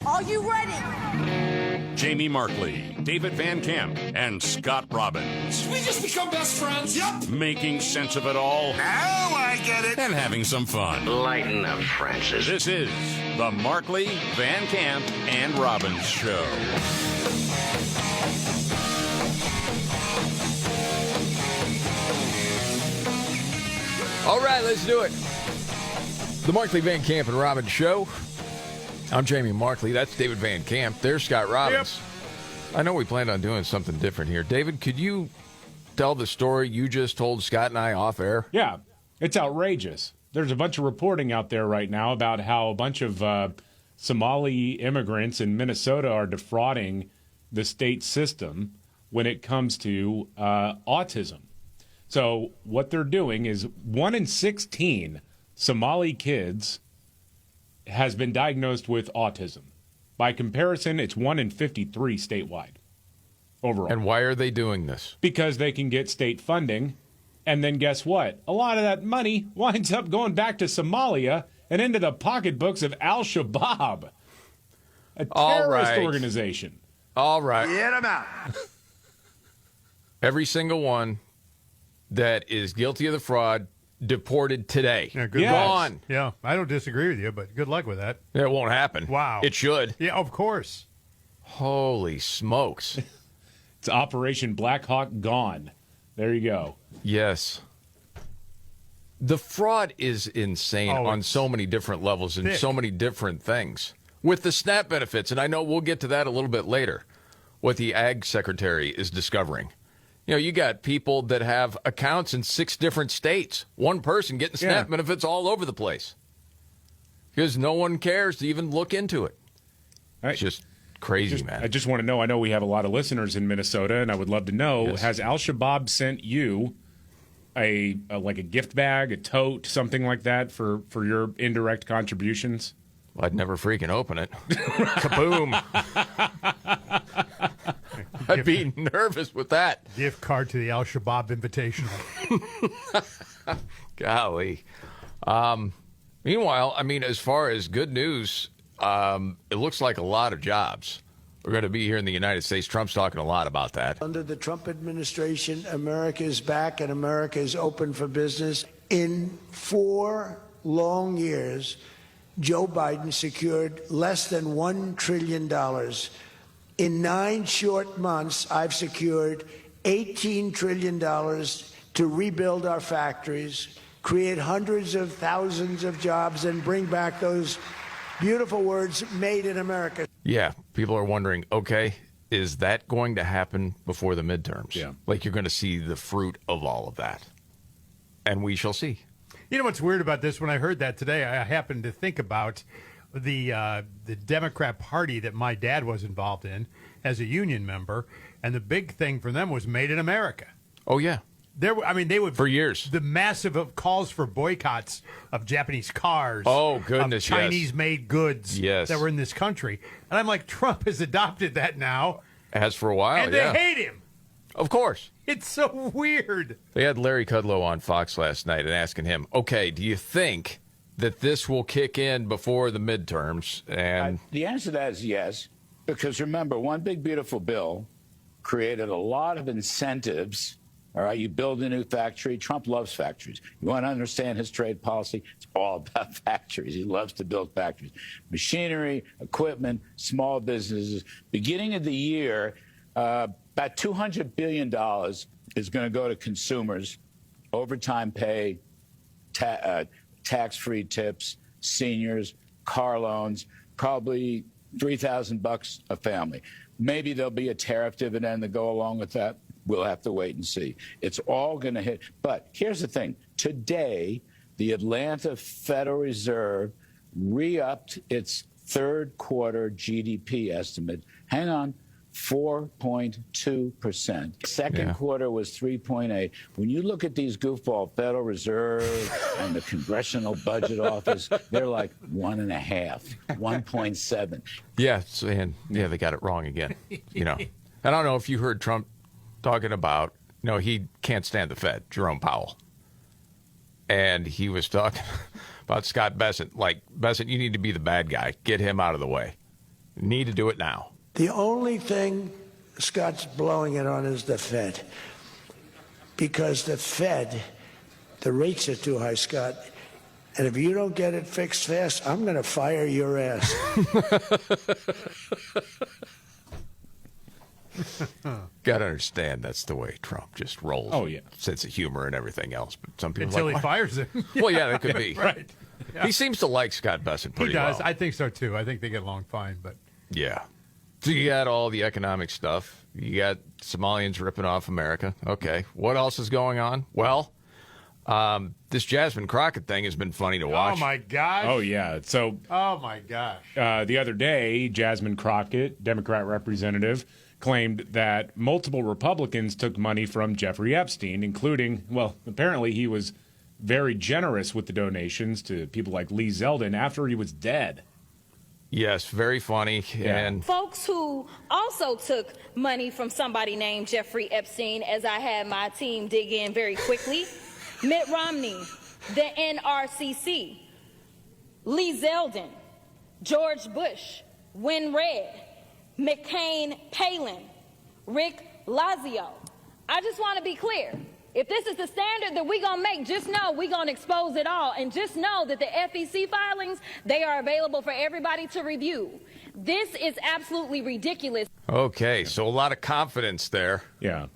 Are you ready? Jamie Markley, David Van Camp, and Scott Robbins. We just become best friends. Yep. Making sense of it all. Now I get it. And having some fun. Lighten up, Francis. This is the Markley, Van Camp, and Robbins Show. All right, let's do it. The Markley, Van Camp, and Robbins Show. I'm Jamie Markley. That's David Van Camp. There's Scott Robbins. Yep. I know we planned on doing something different here. David, could you tell the story you just told Scott and I off air? Yeah, it's outrageous. There's a bunch of reporting out there right now about how a bunch of Somali immigrants in Minnesota are defrauding the state system when it comes to autism. So what they're doing is 1 in 16 Somali kids has been diagnosed with autism. By comparison, it's 1 in 53 statewide overall. And why are they doing this? Because they can get state funding. And then guess what? A lot of that money winds up going back to Somalia and into the pocketbooks of Al-Shabaab, a terrorist organization. All right. Get them out. Every single one that is guilty of the fraud deported today. Yeah, good Gone. Yeah, I don't disagree with you, but good luck with that. It won't happen. Wow. It should. Yeah, of course. Holy smokes. It's Operation Black Hawk gone. There you go. Yes. The fraud is insane on so many different levels and so many different things. With the SNAP benefits, and I know we'll get to that a little bit later, what the Ag Secretary is discovering. You know, you got people that have accounts in 6 different states. One person getting SNAP benefits all over the place. Because no one cares to even look into it. It's just crazy, man. I just want to know, I know we have a lot of listeners in Minnesota, and I would love to know, has Al-Shabaab sent you a gift bag, a tote, something like that for your indirect contributions? Well, I'd never freaking open it. Kaboom. I'd be nervous with that. Gift card to the Al-Shabaab Invitational. Golly. Meanwhile, I mean, as far as good news, it looks like a lot of jobs are going to be here in the United States. Trump's talking a lot about that. Under the Trump administration, America is back and America is open for business. In 4 long years, Joe Biden secured less than $1 trillion. In 9 short months, I've secured $18 trillion to rebuild our factories, create hundreds of thousands of jobs, and bring back those beautiful words, made in America. Yeah, people are wondering, okay, is that going to happen before the midterms? Yeah. Like you're going to see the fruit of all of that. And we shall see. You know what's weird about this? When I heard that today, I happened to think about the Democrat Party that my dad was involved in as a union member, and the big thing for them was Made in America. Oh, yeah. They would for years. The massive calls for boycotts of Japanese cars. Oh, goodness, of Chinese-made goods that were in this country. And I'm like, Trump has adopted that now. Has for a while, and they hate him. Of course. It's so weird. They had Larry Kudlow on Fox last night and asking him, okay, do you think that this will kick in before the midterms? And the answer to that is yes, because remember, one big beautiful bill created a lot of incentives. All right, you build a new factory. Trump loves factories. You want to understand his trade policy? It's all about factories. He loves to build factories. Machinery, equipment, small businesses. Beginning of the year, about $200 billion is going to go to consumers, overtime pay, tax-free tips, seniors, car loans, probably $3,000 a family. Maybe there'll be a tariff dividend to go along with that. We'll have to wait and see. It's all going to hit. But here's the thing. Today, the Atlanta Federal Reserve re-upped its third quarter GDP estimate. Hang on. 4.2%. Second quarter was 3.8. When you look at these goofball Federal Reserve and the Congressional Budget Office, they're like 1.5, 1.7. yeah, and they got it wrong again. You know, I don't know if you heard Trump talking about, he can't stand the Fed, Jerome Powell. And he was talking about Scott Bessent. Like, Bessent, you need to be the bad guy. Get him out of the way. Need to do it now. The only thing Scott's blowing it on is the Fed. Because the Fed, the rates are too high, Scott. And if you don't get it fixed fast, I'm going to fire your ass. Got to understand that's the way Trump just rolls. Oh, yeah. Sense of humor and everything else. But some people Until like, he fires him. well, yeah, that could be. Right. Yeah. He seems to like Scott Bessent pretty He does. well. I think so, too. I think they get along fine. But Yeah. So you got all the economic stuff. You got Somalians ripping off America. Okay. What else is going on? Well, this Jasmine Crockett thing has been funny to watch. Oh, my gosh. Oh, yeah. So Oh, my gosh. the other day, Jasmine Crockett, Democrat representative, claimed that multiple Republicans took money from Jeffrey Epstein, including, well, apparently he was very generous with the donations to people like Lee Zeldin after he was dead. Yes, very funny. Yeah. And Folks who also took money from somebody named Jeffrey Epstein, as I had my team dig in very quickly. Mitt Romney, the NRCC, Lee Zeldin, George Bush, Win Red, McCain Palin, Rick Lazio. I just want to be clear. If this is the standard that we're going to make, just know we're going to expose it all. And just know that the FEC filings, they are available for everybody to review. This is absolutely ridiculous. okay, so a lot of confidence there. Yeah.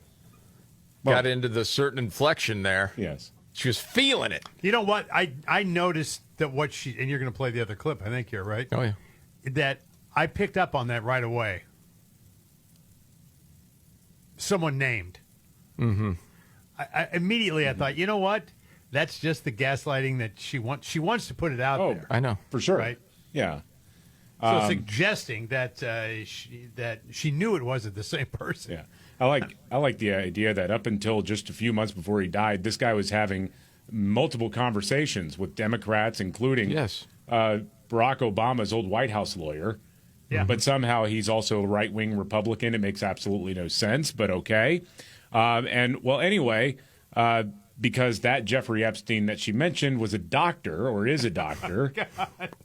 Got into the certain inflection there. Yes. She was feeling it. You know what? I noticed that what she, and you're going to play the other clip, I think you're right. Oh, yeah. That I picked up on that right away. Someone named. Mm-hmm. I immediately I thought, you know what? That's just the gaslighting that she wants. She wants to put it out there. I know. For sure. Right. Yeah. So suggesting that she knew it wasn't the same person. Yeah. I like the idea that up until just a few months before he died, this guy was having multiple conversations with Democrats, including Barack Obama's old White House lawyer. Yeah. But somehow he's also a right-wing Republican. It makes absolutely no sense, but okay. Anyway, because that Jeffrey Epstein that she mentioned was a doctor or is a doctor.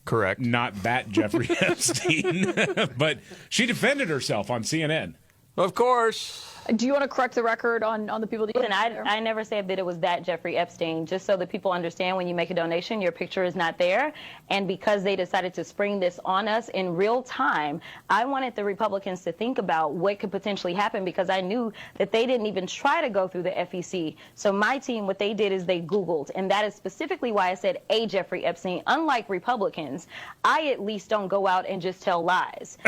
Correct. Not that Jeffrey Epstein. But she defended herself on CNN. Of course. Do you want to correct the record on the people that you Listen, I never said that it was that Jeffrey Epstein, just so that people understand when you make a donation, your picture is not there. And because they decided to spring this on us in real time, I wanted the Republicans to think about what could potentially happen because I knew that they didn't even try to go through the FEC. So my team, what they did is they Googled, and that is specifically why I said a Jeffrey Epstein. Unlike Republicans, I at least don't go out and just tell lies.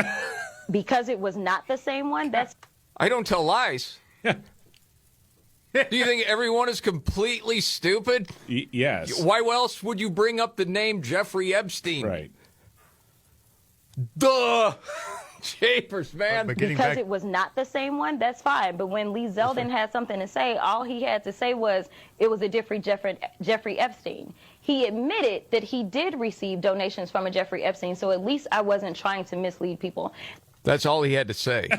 Because it was not the same one, that's... I don't tell lies. Do you think everyone is completely stupid? Yes. Why else would you bring up the name Jeffrey Epstein? Right. Duh. Japers, man. Because it was not the same one, that's fine. But when Lee Zeldin had something to say, all he had to say was it was a different Jeffrey Epstein. He admitted that he did receive donations from a Jeffrey Epstein, so at least I wasn't trying to mislead people. That's all he had to say.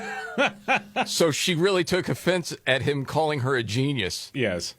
So she really took offense at him calling her a genius. Yes.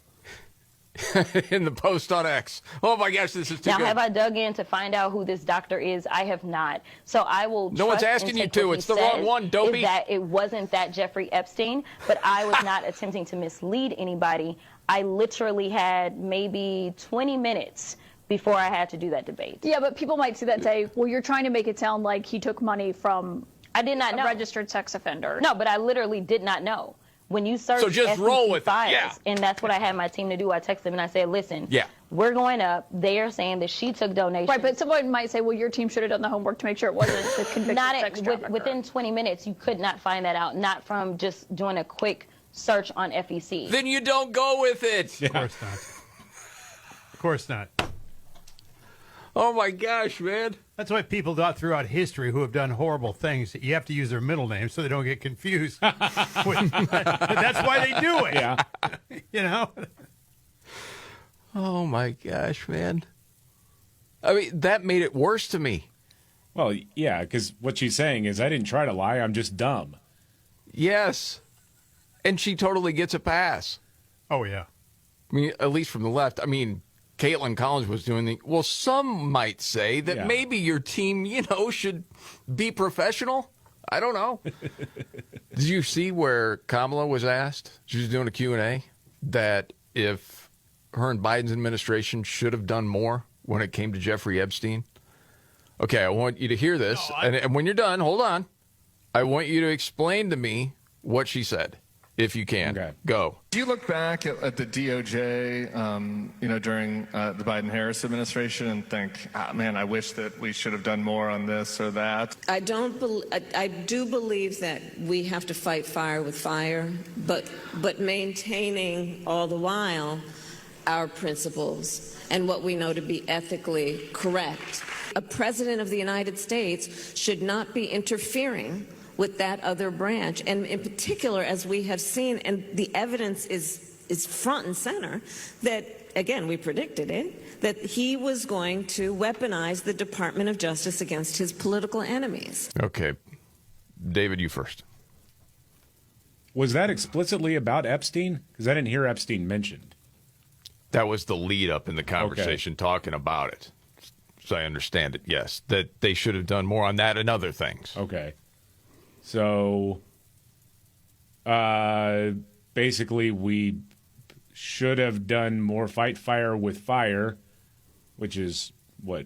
In the post on X. Oh, my gosh, this is too Now, good. have I dug in to find out who this doctor is? I have not. So I will No one's trust asking and you take to. what It's he the wrong says one, dopey. Is that it wasn't that Jeffrey Epstein, but I was not attempting to mislead anybody. I literally had maybe 20 minutes before I had to do that debate. Yeah, but people might see that and say, well, you're trying to make it sound like he took money from I did not know. a registered sex offender. No, but I literally did not know. When you search So just SEC roll with it, files, yeah. and that's what I had my team to do. I texted them and I said, listen, Yeah. we're going up. They are saying that she took donations. Right, but someone might say, well, your team should have done the homework to make sure it wasn't the convicted Not sex at, trafficker. within 20 minutes, you could not find that out, not from just doing a quick search on FEC. Then you don't go with it. Of course not. Of course not. Oh, my gosh, man. That's why people throughout history who have done horrible things, you have to use their middle name so they don't get confused. That's why they do it. Yeah. You know? Oh, my gosh, man. I mean, that made it worse to me. Well, yeah, because what she's saying is I didn't try to lie. I'm just dumb. Yes. And she totally gets a pass. Oh, yeah. I mean, at least from the left. I mean, Caitlin Collins was doing well, some might say that maybe your team, should be professional. I don't know. Did you see where Kamala was asked? She was doing a Q&A that if her and Biden's administration should have done more when it came to Jeffrey Epstein. Okay, I want you to hear this. And when you're done, hold on. I want you to explain to me what she said, if you can. Okay. Go. Do you look back at the DOJ, during the Biden-Harris administration and think, man, I wish that we should have done more on this or that? I do believe that we have to fight fire with fire, but maintaining all the while our principles and what we know to be ethically correct. A president of the United States should not be interfering with that other branch. And in particular, as we have seen, and the evidence is front and center, that, again, we predicted it, that he was going to weaponize the Department of Justice against his political enemies. Okay. David, you first. Was that explicitly about Epstein? Because I didn't hear Epstein mentioned. That was the lead up in the conversation talking about it. So I understand it, yes. That they should have done more on that and other things. Okay. So basically we should have done more fight fire with fire, which is what?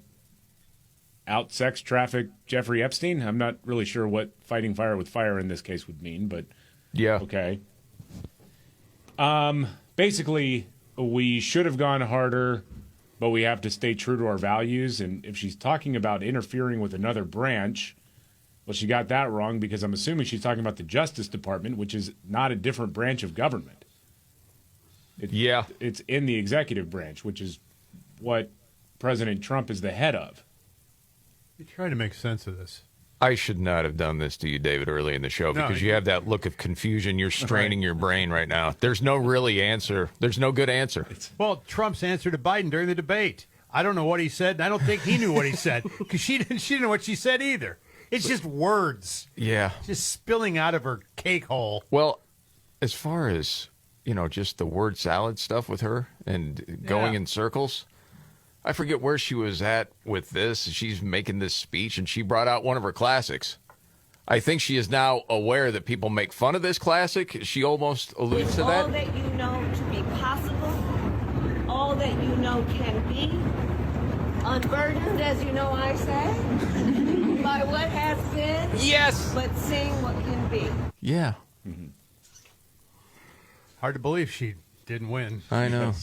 Out sex traffic Jeffrey Epstein? I'm not really sure what fighting fire with fire in this case would mean, but yeah. Okay. Basically, we should have gone harder, but we have to stay true to our values. And if she's talking about interfering with another branch, well, she got that wrong because I'm assuming she's talking about the Justice Department, which is not a different branch of government. It's in the executive branch, which is what President Trump is the head of. You're trying to make sense of this. I should not have done this to you, David, early in the show because you have that look of confusion. You're straining your brain right now. There's no really answer. There's no good answer. Well, Trump's answer to Biden during the debate. I don't know what he said, and I don't think he knew what he said because she didn't know what she said either. It's just words. Yeah. Just spilling out of her cake hole. Well, as far as, just the word salad stuff with her and going in circles, I forget where she was at with this. She's making this speech, and she brought out one of her classics. I think she is now aware that people make fun of this classic. She almost alludes to that. All that you know to be possible, all that you know can be, unburdened, as you know I say, by what has been. Yes. But seeing what can be. Yeah. Mm-hmm. Hard to believe she didn't win. I know.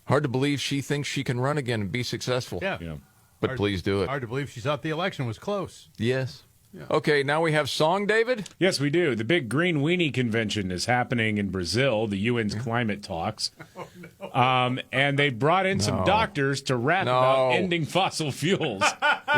Hard to believe she thinks she can run again and be successful. Yeah. But please do it. Hard to believe she thought the election was close. Yes. Yeah. Okay, now we have song, David? Yes, we do. The big Green Weenie Convention is happening in Brazil, the UN's climate talks. Oh, no. And they brought in some doctors to rap about ending fossil fuels.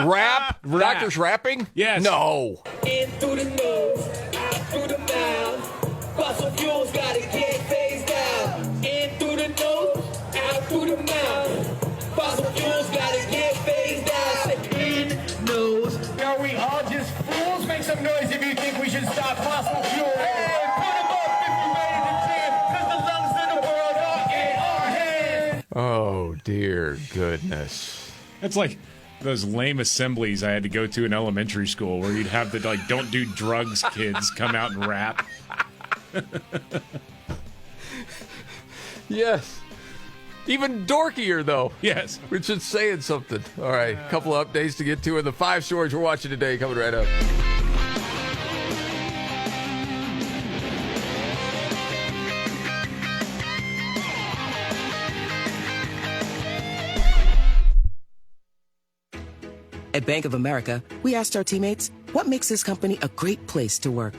Rap? Doctors rapping? Yes. No. In through the nose, out through the mouth. Fossil fuels gotta get phased out. In through the nose, out through the mouth. Fossil fuels gotta get phased out. In nose. Are we all just fools? Make some noise if you think we should stop fossil fuels. Hey, put them up if you made it to 10, because the lungs in the world are in our hands. Oh, dear goodness. It's like those lame assemblies I had to go to in elementary school where you'd have the, don't do drugs kids come out and rap. Yes. Even dorkier, though. Yes. Which is saying something. All right, a couple of updates to get to in the 5 stories we're watching today coming right up. At Bank of America, we asked our teammates, what makes this company a great place to work?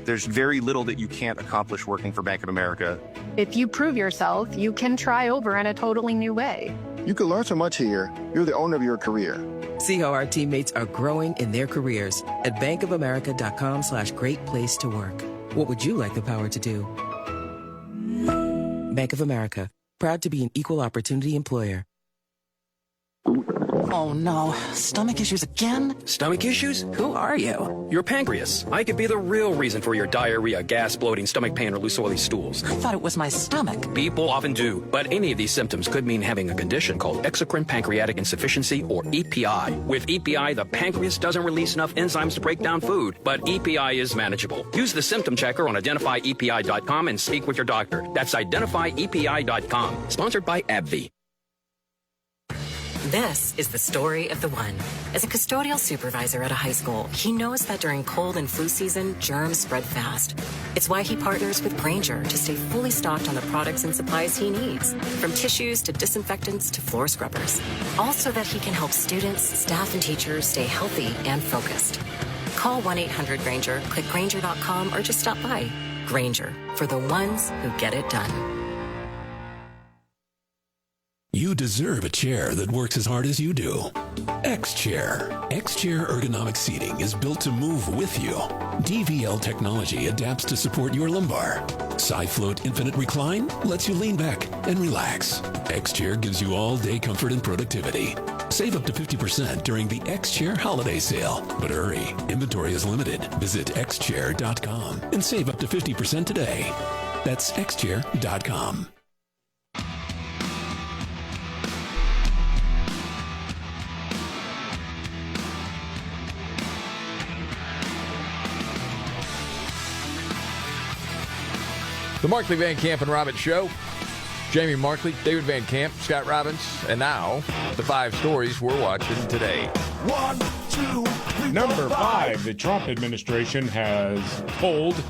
There's very little that you can't accomplish working for Bank of America. If you prove yourself, you can try over in a totally new way. You can learn so much here. You're the owner of your career. See how our teammates are growing in their careers at bankofamerica.com/great place to work. What would you like the power to do? Bank of America, proud to be an equal opportunity employer. Oh no, stomach issues again? Stomach issues? Who are you? Your pancreas. I could be the real reason for your diarrhea, gas, bloating, stomach pain, or loose oily stools. I thought it was my stomach. People often do, but any of these symptoms could mean having a condition called exocrine pancreatic insufficiency, or EPI. With EPI, the pancreas doesn't release enough enzymes to break down food, but EPI is manageable. Use the symptom checker on identifyepi.com and speak with your doctor. That's identifyepi.com. Sponsored by AbbVie. This is the story of the one. As a custodial supervisor at a high school, he knows that during cold and flu season, germs spread fast. It's why he partners with Grainger to stay fully stocked on the products and supplies he needs, from tissues to disinfectants to floor scrubbers. All so that he can help students, staff, and teachers stay healthy and focused. Call 1-800-GRAINGER, click Grainger.com, or just stop by. Grainger, for the ones who get it done. You deserve a chair that works as hard as you do. X-Chair. X-Chair ergonomic seating is built to move with you. DVL technology adapts to support your lumbar. SiFloat Infinite Recline lets you lean back and relax. X-Chair gives you all-day comfort and productivity. Save up to 50% during the X-Chair holiday sale. But hurry, inventory is limited. Visit xchair.com and save up to 50% today. That's xchair.com. The Markley, Van Camp, and Robbins Show. Jamie Markley, David Van Camp, Scott Robbins, and now the 5 stories we're watching today. 1, 2, 3, Number 5, the Trump administration has told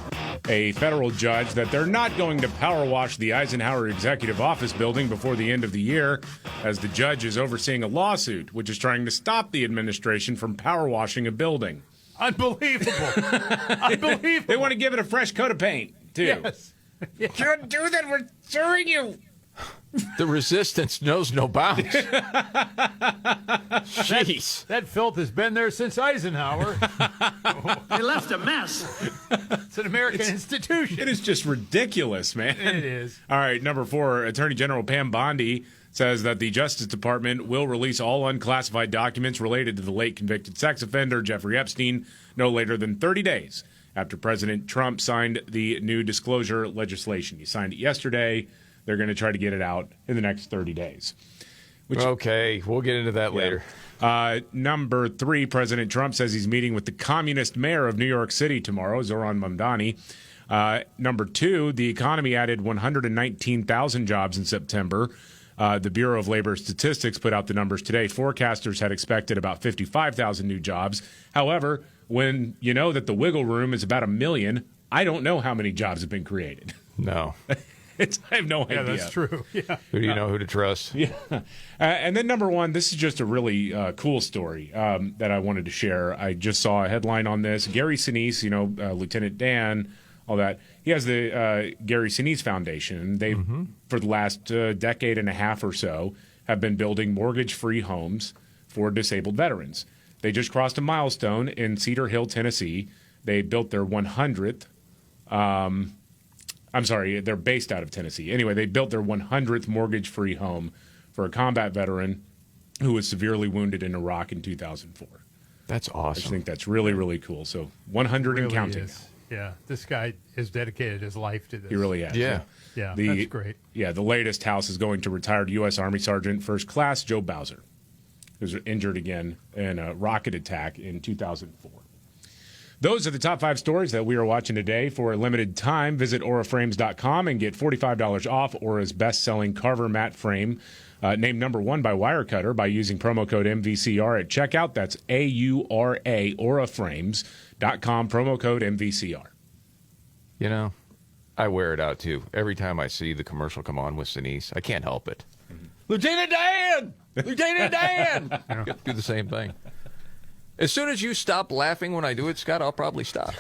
a federal judge that they're not going to power wash the Eisenhower Executive Office building before the end of the year, as the judge is overseeing a lawsuit which is trying to stop the administration from power washing a building. Unbelievable. Unbelievable. They want to give it a fresh coat of paint, too. Yes. You can't do that. We're suing you. The resistance knows no bounds. Jeez. That filth has been there since Eisenhower. They left a mess. It's an American institution. It is just ridiculous, man. It is. All right, number 4, Attorney General Pam Bondi says that the Justice Department will release all unclassified documents related to the late convicted sex offender Jeffrey Epstein no later than 30 days after President Trump signed the new disclosure legislation. He signed it yesterday. They're going to try to get it out in the next 30 days. Okay, we'll get into that later. Number 3, President Trump says he's meeting with the communist mayor of New York City tomorrow, Zoran Mamdani. Number 2, the economy added 119,000 jobs in September. The Bureau of Labor Statistics put out the numbers today. Forecasters had expected about 55,000 new jobs. However, when you know that the wiggle room is about 1 million, I don't know how many jobs have been created. No. I have no idea. Yeah, that's true. Yeah. Who do you know who to trust? Yeah. And then number 1, this is just a really cool story that I wanted to share. I just saw a headline on this. Gary Sinise, Lieutenant Dan, all that. He has the Gary Sinise Foundation. They, for the last decade and a half or so, have been building mortgage-free homes for disabled veterans. They just crossed a milestone in Cedar Hill, Tennessee. They built their 100th. I'm sorry, they're based out of Tennessee. Anyway, they built their 100th mortgage-free home for a combat veteran who was severely wounded in Iraq in 2004. That's awesome. I just think that's really, really cool. So 100 really and counting. Is. Yeah, this guy has dedicated his life to this. He really has. Yeah. Yeah, that's great. Yeah, the latest house is going to retired U.S. Army Sergeant First Class Joe Bowser, who was injured again in a rocket attack in 2004. Those are the top 5 stories that we are watching today. For a limited time, visit auraframes.com and get $45 off Aura's best-selling Carver matte frame, named number 1 by Wirecutter by using promo code MVCR at checkout. That's AURA, auraframes.com, promo code MVCR. You know, I wear it out, too. Every time I see the commercial come on with Sinise, I can't help it. Lieutenant Dan! Lieutenant Dan! Do the same thing. As soon as you stop laughing when I do it, Scott, I'll probably stop.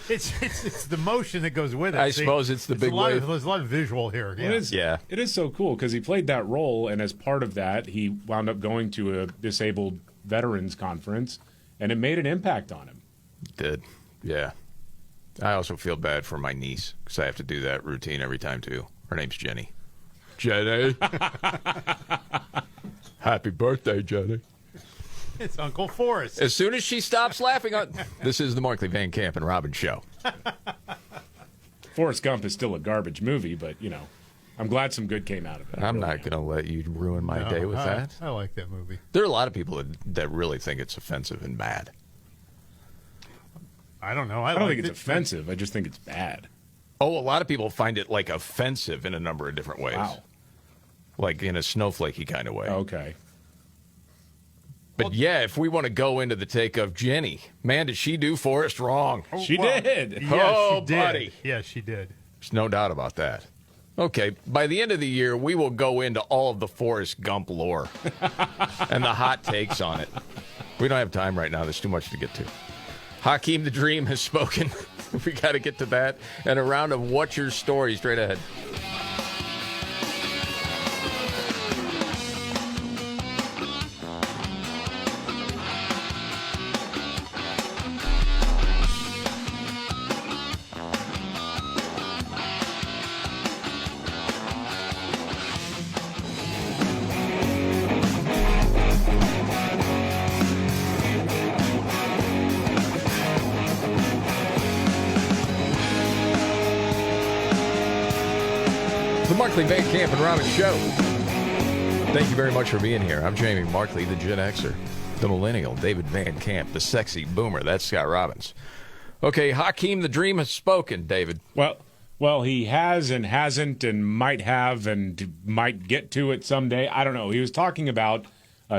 It's the motion that goes with it. I suppose it's the big wave. There's a lot of visual here. Yeah. It is so cool because he played that role, and as part of that, he wound up going to a disabled veterans conference, and it made an impact on him. It did, yeah. I also feel bad for my niece because I have to do that routine every time, too. Her name's Jenny. Jenny. Happy birthday, Jenny. It's Uncle Forrest. As soon as she stops laughing, this is the Markley, Van Camp, and Robbins show. Forrest Gump is still a garbage movie, but, I'm glad some good came out of it. I'm not going to let you ruin my day with that. I like that movie. There are a lot of people that really think it's offensive and bad. I don't know. I don't think it's offensive. I just think it's bad. Oh, a lot of people find it, offensive in a number of different ways. Wow. Like in a snowflakey kind of way. Okay. But if we want to go into the take of Jenny, man, did she do Forrest wrong? She did. Yeah, she did. Buddy. Yeah, she did. There's no doubt about that. Okay, by the end of the year, we will go into all of the Forrest Gump lore and the hot takes on it. We don't have time right now. There's too much to get to. Hakeem the Dream has spoken. We got to get to that. And a round of What's Your Story straight ahead. The Markley, Van Camp, and Robbins show. Thank you very much for being here. I'm Jamie Markley, the Gen Xer, the Millennial, David Van Camp, the Sexy Boomer. That's Scott Robbins. Okay, Hakeem the Dream has spoken, David. Well, he has and hasn't and might have and might get to it someday. I don't know. He was talking about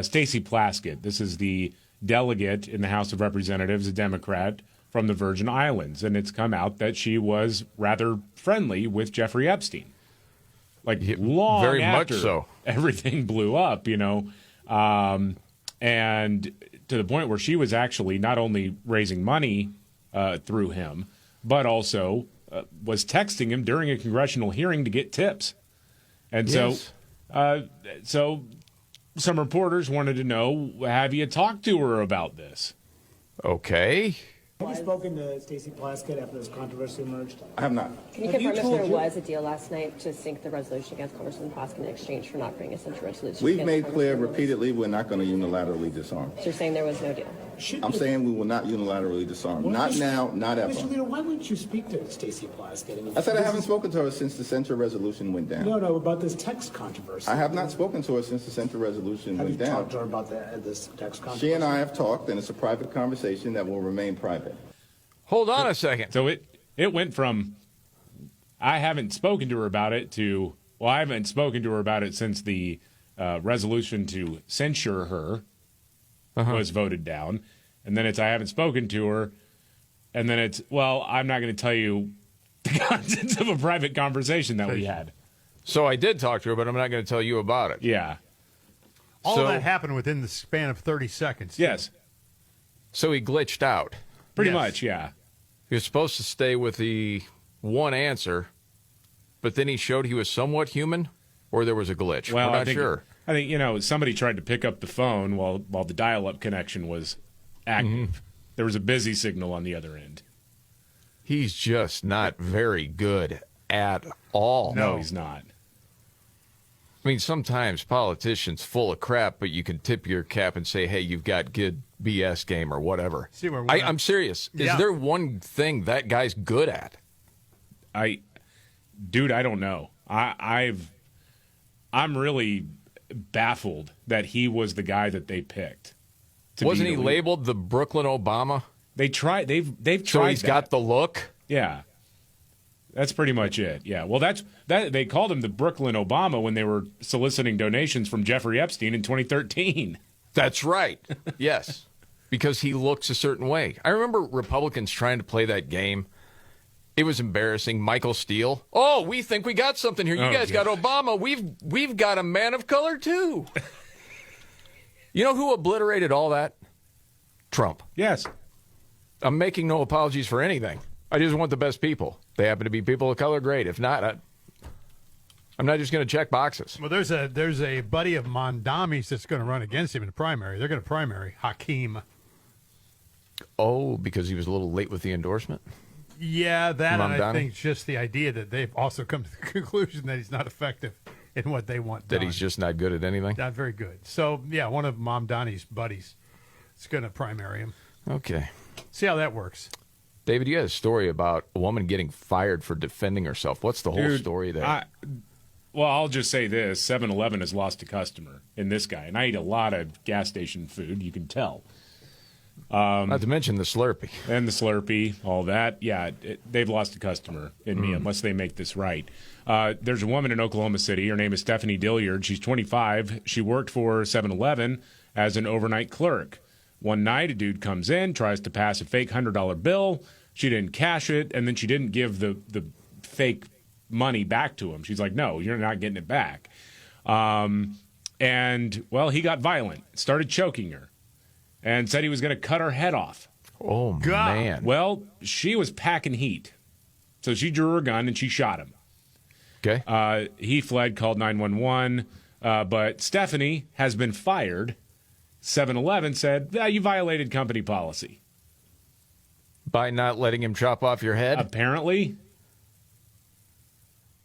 Stacey Plaskett. This is the delegate in the House of Representatives, a Democrat from the Virgin Islands. And it's come out that she was rather friendly with Jeffrey Epstein. Long very after much so. Everything blew up, and to the point where she was actually not only raising money through him, but also was texting him during a congressional hearing to get tips. And yes. so some reporters wanted to know, have you talked to her about this? Okay. Have you spoken to Stacey Plaskett after this controversy emerged? I have not. Can you confirm if there was a deal last night to sink the resolution against Congressman Plaskett in exchange for not bringing us into resolution? We've made clear repeatedly we're not going to unilaterally disarm. So you're saying there was no deal? I'm saying we will not unilaterally disarm. Not now, not ever. Mr. Leader, why wouldn't you speak to Stacey Plaskett? I said I haven't spoken to her since the Censure resolution went down. No, about this text controversy. I have not spoken to her since the Censure resolution went down. Have you talked to her about this text controversy? She and I have talked, and it's a private conversation that will remain private. Hold on a second. So it went from I haven't spoken to her about it to, I haven't spoken to her about it since the resolution to censure her was voted down. And then it's I haven't spoken to her. And then it's, I'm not going to tell you the contents of a private conversation that we had. So I did talk to her, but I'm not going to tell you about it. Yeah. All of that happened within the span of 30 seconds. Yes. So he glitched out. Pretty much, yeah. He was supposed to stay with the one answer, but then he showed he was somewhat human, or there was a glitch. Well, We're not sure. I think, somebody tried to pick up the phone while the dial-up connection was active. Mm-hmm. There was a busy signal on the other end. He's just not very good at all. No, he's not. I mean, sometimes politicians full of crap, but you can tip your cap and say, hey, you've got good BS game or whatever. See where I'm serious. Is there one thing that guy's good at? Dude, I don't know. I'm really baffled that he was the guy that they picked. Wasn't he labeled the Brooklyn Obama? They've tried. So he's got the look? Yeah. That's pretty much it. Yeah. Well, that they called him the Brooklyn Obama when they were soliciting donations from Jeffrey Epstein in 2013. That's right. Yes. Because he looks a certain way. I remember Republicans trying to play that game. It was embarrassing. Michael Steele. Oh, we think we got something here. You guys got Obama. We've got a man of color too. You know who obliterated all that? Trump. Yes. I'm making no apologies for anything. I just want the best people. They happen to be people of color, great. If not, I'm not just going to check boxes. Well, there's a buddy of Mondami's that's going to run against him in the primary. They're going to primary Hakeem. Oh, because he was a little late with the endorsement? Yeah, that, Mondami? and I think just the idea that they've also come to the conclusion that he's not effective in what they want done. That he's just not good at anything? Not very good. So, yeah, one of Mamdani's buddies is going to primary him. Okay. See how that works. David, you had a story about a woman getting fired for defending herself. What's the whole story there? Well, I'll just say this. 7-Eleven has lost a customer in this guy. And I eat a lot of gas station food, you can tell. Not to mention the Slurpee. And the Slurpee, all that. Yeah, they've lost a customer in me unless they make this right. There's a woman in Oklahoma City. Her name is Stephanie Dilliard. She's 25. She worked for 7-Eleven as an overnight clerk. One night, a dude comes in, tries to pass a fake $100 bill. She didn't cash it, and then she didn't give the fake money back to him. She's like, no, you're not getting it back. And, well, he got violent, started choking her, and said he was going to cut her head off. Oh, man. Well, she was packing heat. So she drew her gun, and she shot him. Okay. He fled, called 911, but Stephanie has been fired. 7-Eleven said, you violated company policy. By not letting him chop off your head? Apparently.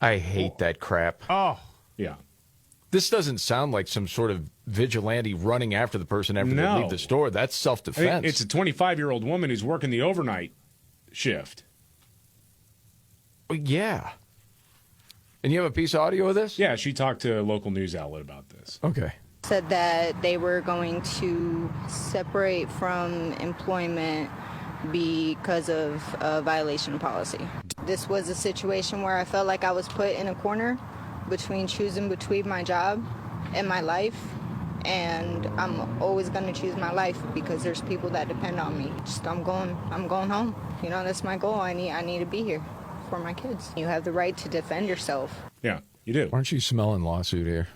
I hate that crap. Oh. Yeah. This doesn't sound like some sort of vigilante running after the person after they leave the store. That's self-defense. I mean, it's a 25-year-old woman who's working the overnight shift. Yeah. And you have a piece of audio of this? Yeah, she talked to a local news outlet about this. Okay. Said that they were going to separate from employment because of a violation of policy. This was a situation where I felt like I was put in a corner between choosing between my job and my life, and I'm always going to choose my life because there's people that depend on me. I'm going home. You know, that's my goal. I need to be here for my kids. You have the right to defend yourself. Yeah, you do. Aren't you smelling lawsuit here?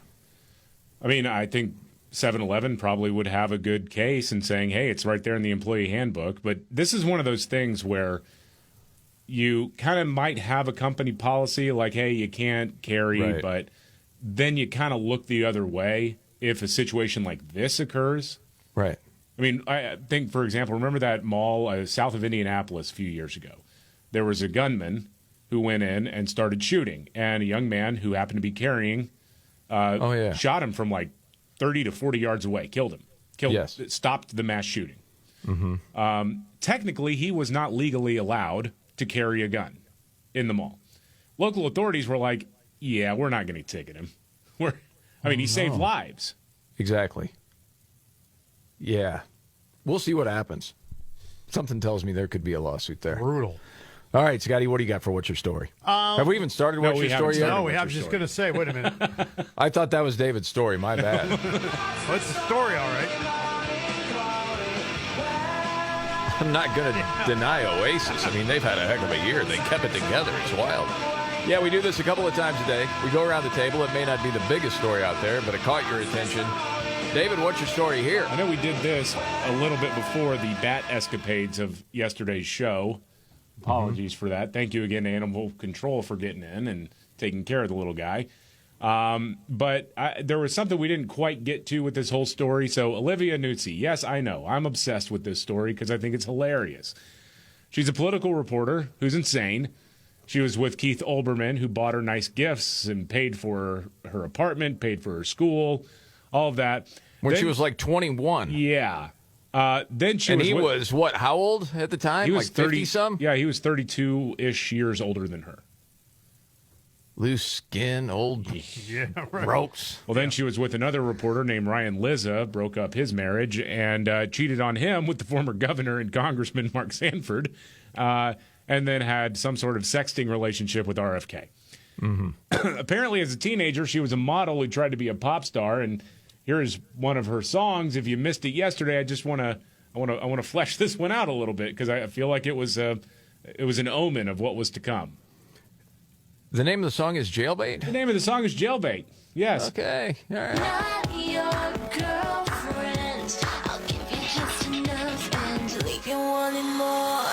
I mean, I think 7-Eleven probably would have a good case in saying, hey, it's right there in the employee handbook. But this is one of those things where you kind of might have a company policy like, hey, you can't carry, but then you kind of look the other way if a situation like this occurs. Right. I mean, I think, for example, remember that mall south of Indianapolis a few years ago? There was a gunman who went in and started shooting, and a young man who happened to be carrying shot him from like 30 to 40 yards away, killed him. Stopped the mass shooting. Mm-hmm. Technically, he was not legally allowed to carry a gun in the mall. Local authorities were like, yeah, we're not going to ticket him. He saved lives. Exactly. Yeah. We'll see what happens. Something tells me there could be a lawsuit there. Brutal. All right, Scotty, what do you got for What's Your Story? Have we even started What's Your Story yet? No, I was just going to say, wait a minute. I thought that was David's story. My bad. What's the story, all right? I'm not going to deny Oasis. I mean, they've had a heck of a year. They kept it together. It's wild. Yeah, we do this a couple of times a day. We go around the table. It may not be the biggest story out there, but it caught your attention. David, what's your story here? I know we did this a little bit before the bat escapades of yesterday's show. Apologies for that. Thank you again to Animal Control for getting in and taking care of the little guy. But there was something we didn't quite get to with this whole story. So Olivia Nuzzi, yes, I know. I'm obsessed with this story because I think it's hilarious. She's a political reporter who's insane. She was with Keith Olbermann, who bought her nice gifts and paid for her apartment, paid for her school, all of that. When she was like 21. Yeah. Then she he was what? How old at the time? He was like 30-some? Yeah, he was 32-ish years older than her. Loose skin, old ropes. Well, then she was with another reporter named Ryan Lizza, broke up his marriage, and cheated on him with the former governor and congressman Mark Sanford, and then had some sort of sexting relationship with RFK. Mm-hmm. Apparently, as a teenager, she was a model who tried to be a pop star, and here's one of her songs. If you missed it yesterday, I just want to flesh this one out a little bit because I feel like it was an omen of what was to come. The name of the song is Jailbait? The name of the song is Jailbait. Yes. Okay. All right. Not your girlfriend. I'll give you just enough and leave you wanting more.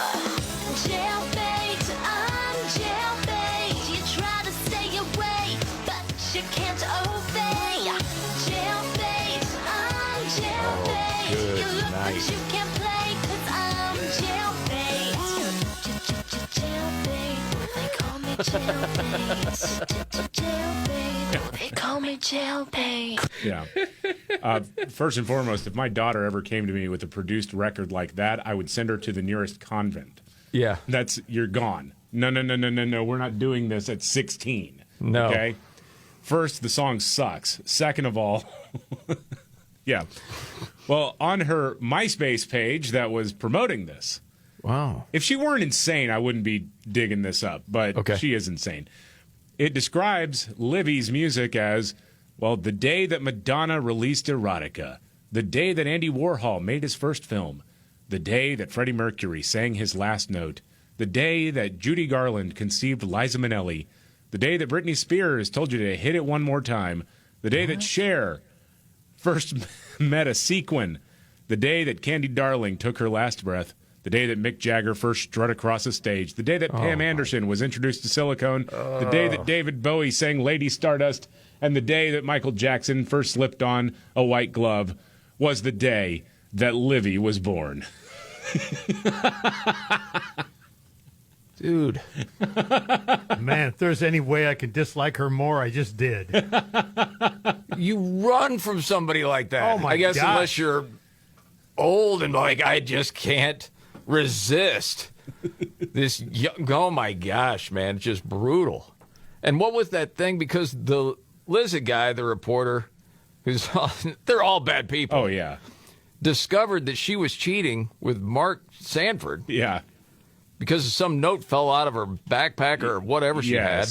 Jailbait, I'm jailbait. You try to stay away, but you can't obey. Jailbait, I'm jailbait. You look but you can't play, 'cause I'm jailbait. Jailbait, they call me jailbait. Jailbait, they call me jailbait. Yeah. First and foremost, if my daughter ever came to me with a produced record like that, I would send her to the nearest convent. Yeah. You're gone. No, we're not doing this at 16. No. Okay? First, the song sucks. Second of all, yeah. Well, on her MySpace page that was promoting this. Wow. If she weren't insane, I wouldn't be digging this up, but she is insane. It describes Livy's music as, well, the day that Madonna released Erotica, the day that Andy Warhol made his first film, the day that Freddie Mercury sang his last note, the day that Judy Garland conceived Liza Minnelli, the day that Britney Spears told you to hit it one more time, the day that Cher first met a sequin, the day that Candy Darling took her last breath, the day that Mick Jagger first strut across a stage, the day that Pam Anderson was introduced to silicone, the day that David Bowie sang Lady Stardust, and the day that Michael Jackson first slipped on a white glove was the day that Livy was born. Dude. Man, if there's any way I can dislike her more, I just did. You run from somebody like that. Oh, my I guess gosh. unless you're old and like, I just can't resist this. Oh, my gosh, man. It's just brutal. And what was that thing? Because the Lizard guy, the reporter, they're all bad people. Oh, yeah. Discovered that she was cheating with Mark Sanford. Yeah. Because some note fell out of her backpack or whatever she had.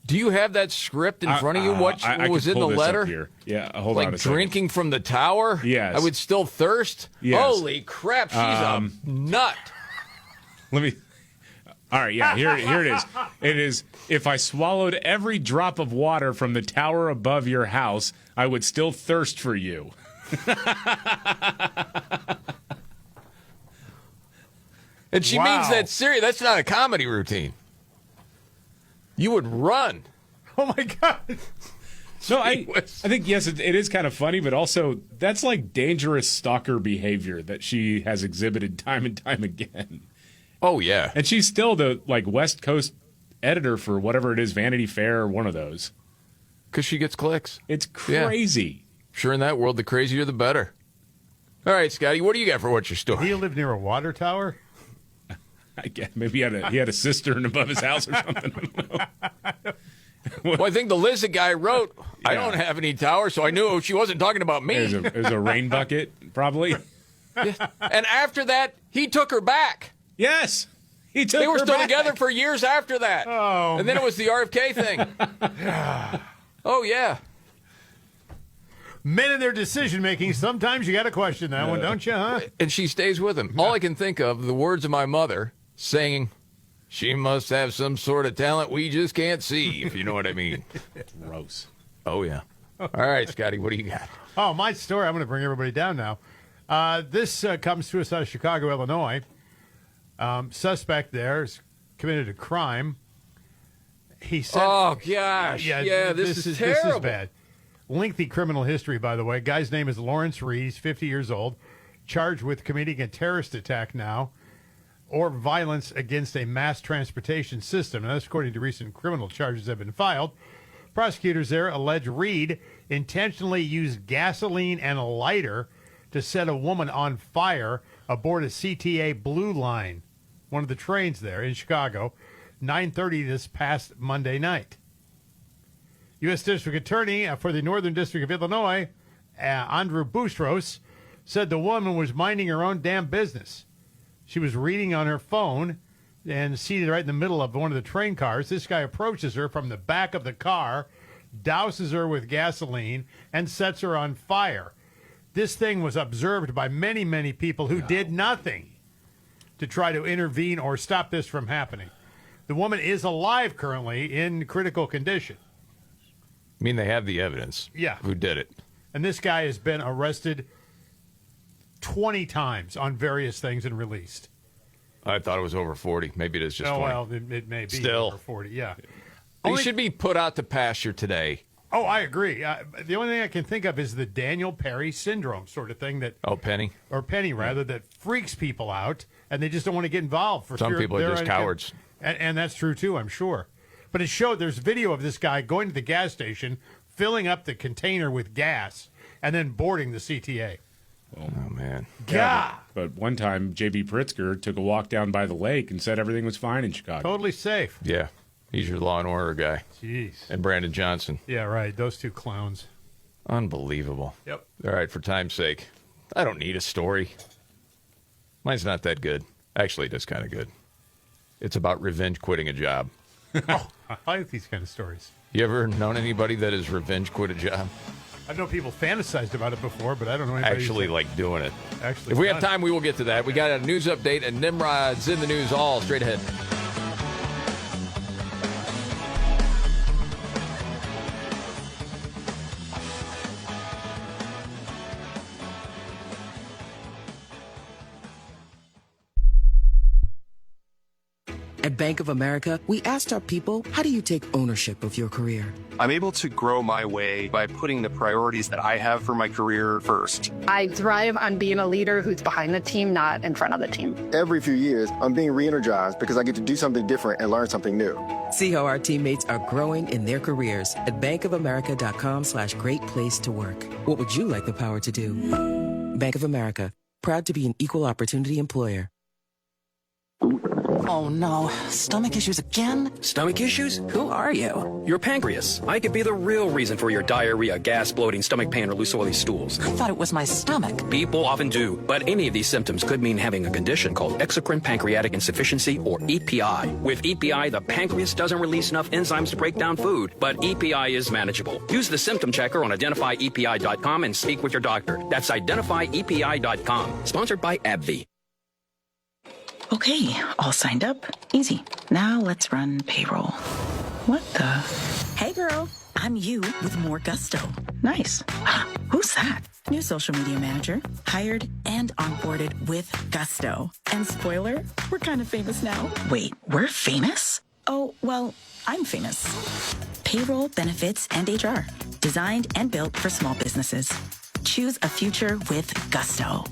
Do you have that script in front of you? What was in the letter? Here. Yeah, hold on a second. Drinking from the tower? Yes. I would still thirst? Yes. Holy crap, she's a nut. Let me... All right, yeah, here it is. It is, if I swallowed every drop of water from the tower above your house, I would still thirst for you. And she means that serious. That's not a comedy routine. You would run. Oh, my God. So I think, yes, it is kind of funny, but also that's like dangerous stalker behavior that she has exhibited time and time again. Oh, yeah. And she's still the West Coast editor for whatever it is, Vanity Fair or one of those. Because she gets clicks. It's crazy. Yeah. Sure, in that world, the crazier the better. All right, Scotty, what do you got for what's your story? Did he live near a water tower? I guess maybe he had a cistern above his house or something. Well, I think the Lizard guy wrote, I don't have any tower, so I knew she wasn't talking about me. It was a rain bucket, probably. Yeah. And after that, he took her back. Yes. He took her back. They were still together for years after that. Oh, and then it was the RFK thing. Oh, yeah. Men in their decision-making, sometimes you got to question that one, don't you, huh? And she stays with him. All I can think of, the words of my mother saying, she must have some sort of talent we just can't see, if you know what I mean. Gross. Oh, yeah. All right, Scotty, what do you got? Oh, my story. I'm going to bring everybody down now. This comes to us out of Chicago, Illinois. Suspect there has committed a crime. He said, oh, gosh. Yeah, this is terrible. This is bad. Lengthy criminal history, by the way. Guy's name is Lawrence Reed. He's 50 years old. Charged with committing a terrorist attack now or violence against a mass transportation system. Now, that's according to recent criminal charges that have been filed. Prosecutors there allege Reed intentionally used gasoline and a lighter to set a woman on fire aboard a CTA Blue Line, one of the trains there in Chicago, 9:30 this past Monday night. U.S. District Attorney for the Northern District of Illinois, Andrew Boustros, said the woman was minding her own damn business. She was reading on her phone and seated right in the middle of one of the train cars. This guy approaches her from the back of the car, douses her with gasoline, and sets her on fire. This thing was observed by many, many people who did nothing to try to intervene or stop this from happening. The woman is alive currently in critical condition. I mean, they have the evidence. Yeah. Who did it? And this guy has been arrested 20 times on various things and released. I thought it was over 40. Maybe it is just 20. Well, it may be Still. over 40, yeah. He should be put out to pasture today. Oh, I agree. The only thing I can think of is the Daniel Perry syndrome sort of thing that... Oh, Penny? Or Penny, rather, that freaks people out, and they just don't want to get involved. For Some people are just cowards. And that's true, too, I'm sure. But it showed there's video of this guy going to the gas station, filling up the container with gas, and then boarding the CTA. Oh, man. Yeah. But one time, J.B. Pritzker took a walk down by the lake and said everything was fine in Chicago. Totally safe. Yeah. He's your Law and Order guy. Jeez. And Brandon Johnson. Yeah, right. Those two clowns. Unbelievable. Yep. All right, for time's sake, I don't need a story. Mine's not that good. Actually, it is kind of good. It's about revenge quitting a job. Oh, I like these kind of stories. You ever known anybody that has revenge quit a job? I've known people fantasized about it before, but I don't know anybody Actually like doing it. Actually, if we have done it. time, we will get to that. We got a news update, and Nimrod's in the news all straight ahead. At Bank of America, we asked our people, how do you take ownership of your career? I'm able to grow my way by putting the priorities that I have for my career first. I thrive on being a leader who's behind the team, not in front of the team. Every few years, I'm being re-energized because I get to do something different and learn something new. See how our teammates are growing in their careers at bankofamerica.com/great place to work. What would you like the power to do? Bank of America, proud to be an equal opportunity employer. Oh no, stomach issues again? Stomach issues? Who are you? Your pancreas. I could be the real reason for your diarrhea, gas, bloating, stomach pain, or loose oily stools. I thought it was my stomach. People often do, but any of these symptoms could mean having a condition called exocrine pancreatic insufficiency, or EPI. With EPI, the pancreas doesn't release enough enzymes to break down food, but EPI is manageable. Use the symptom checker on identifyepi.com and speak with your doctor. That's identifyepi.com. Sponsored by AbbVie. Okay, all signed up. Easy. Now let's run payroll. What the? Hey girl, I'm you with more gusto. Nice. Who's that? New social media manager. Hired and onboarded with gusto. And spoiler, we're kind of famous now. Wait, we're famous? Oh, well, I'm famous. Payroll, benefits, and HR. Designed and built for small businesses. Choose a future with gusto.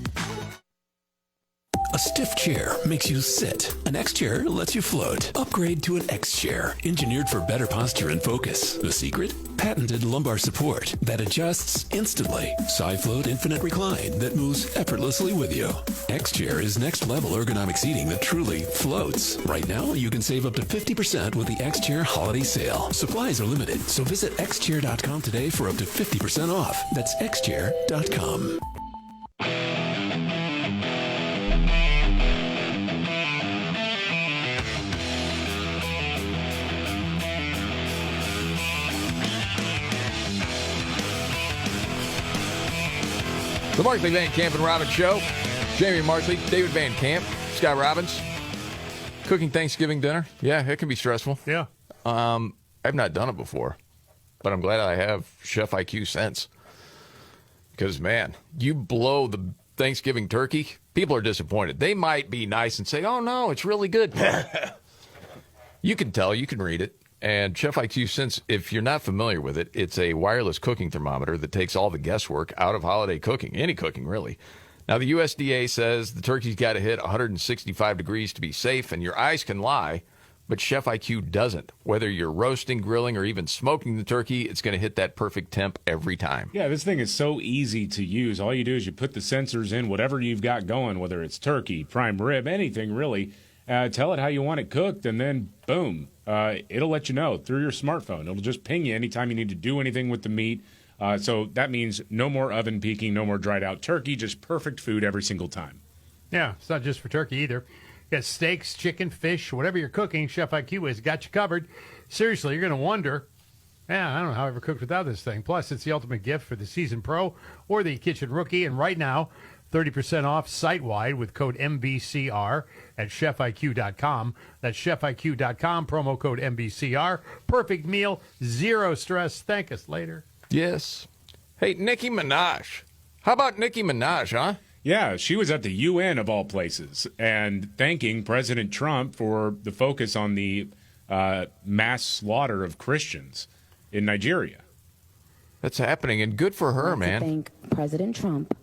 A stiff chair makes you sit. An X chair lets you float. Upgrade to an X chair, engineered for better posture and focus. The secret? Patented lumbar support that adjusts instantly. SiFloat Infinite Recline that moves effortlessly with you. X chair is next level ergonomic seating that truly floats. Right now, you can save up to 50% with the X chair holiday sale. Supplies are limited, so visit xchair.com today for up to 50% off. That's xchair.com. The Markley, Van Camp, and Robbins Show. Jamie Markley, David Van Camp, Scott Robbins. Cooking Thanksgiving dinner. Yeah, it can be stressful. Yeah. I've not done it before, but I'm glad I have Chef IQ since. Because, man, you blow the Thanksgiving turkey, people are disappointed. They might be nice and say, oh, no, it's really good. You can tell. You can read it. And Chef IQ Sense, if you're not familiar with it, it's a wireless cooking thermometer that takes all the guesswork out of holiday cooking, any cooking, really. Now, the USDA says the turkey's got to hit 165 degrees to be safe, and your eyes can lie, but Chef IQ doesn't. Whether you're roasting, grilling, or even smoking the turkey, it's going to hit that perfect temp every time. Yeah, this thing is so easy to use. All you do is you put the sensors in, whatever you've got going, whether it's turkey, prime rib, anything really. Tell it how you want it cooked, and then, boom, it'll let you know through your smartphone. It'll just ping you anytime you need to do anything with the meat. So that means no more oven peaking, no more dried out turkey, just perfect food every single time. Yeah, it's not just for turkey either. You got steaks, chicken, fish, whatever you're cooking, Chef IQ has got you covered. Seriously, you're going to wonder, I don't know how I ever cooked without this thing. Plus, it's the ultimate gift for the seasoned pro or the kitchen rookie. And right now, 30% off site-wide with code MVCR at chefiq.com. That's chefiq.com, promo code MVCR. Perfect meal, zero stress. Thank us later. Yes. Hey, Nicki Minaj. How about Nicki Minaj, huh? Yeah, she was at the UN of all places and thanking President Trump for the focus on the mass slaughter of Christians in Nigeria. That's happening, and good for her, man. Thank President Trump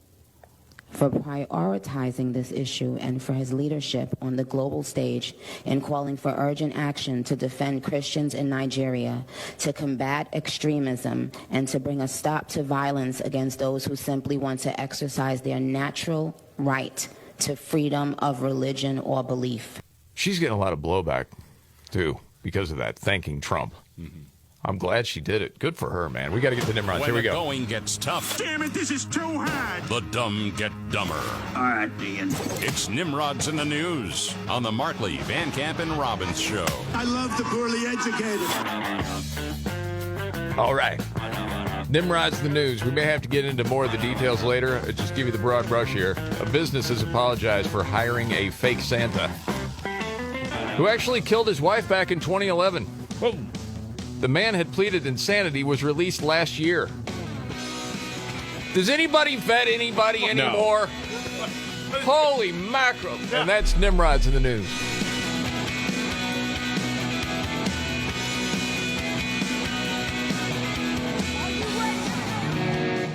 for prioritizing this issue and for his leadership on the global stage in calling for urgent action to defend Christians in Nigeria, to combat extremism, and to bring a stop to violence against those who simply want to exercise their natural right to freedom of religion or belief. She's getting a lot of blowback, too, because of that, thanking Trump. Mm-hmm. I'm glad she did it. Good for her, man. We got to get to Nimrod. Here we go. When the going gets tough. Damn it, this is too hard. The dumb get dumber. All right, Ian. It's Nimrod's in the News on the Markley, Van Camp, and Robbins Show. I love the poorly educated. All right. Nimrod's the News. We may have to get into more of the details later. I'll just give you the broad brush here. A business has apologized for hiring a fake Santa who actually killed his wife back in 2011. Whoa. The man had pleaded insanity, was released last year. Does anybody vet anybody anymore? No. Holy mackerel. And that's Nimrod's in the News.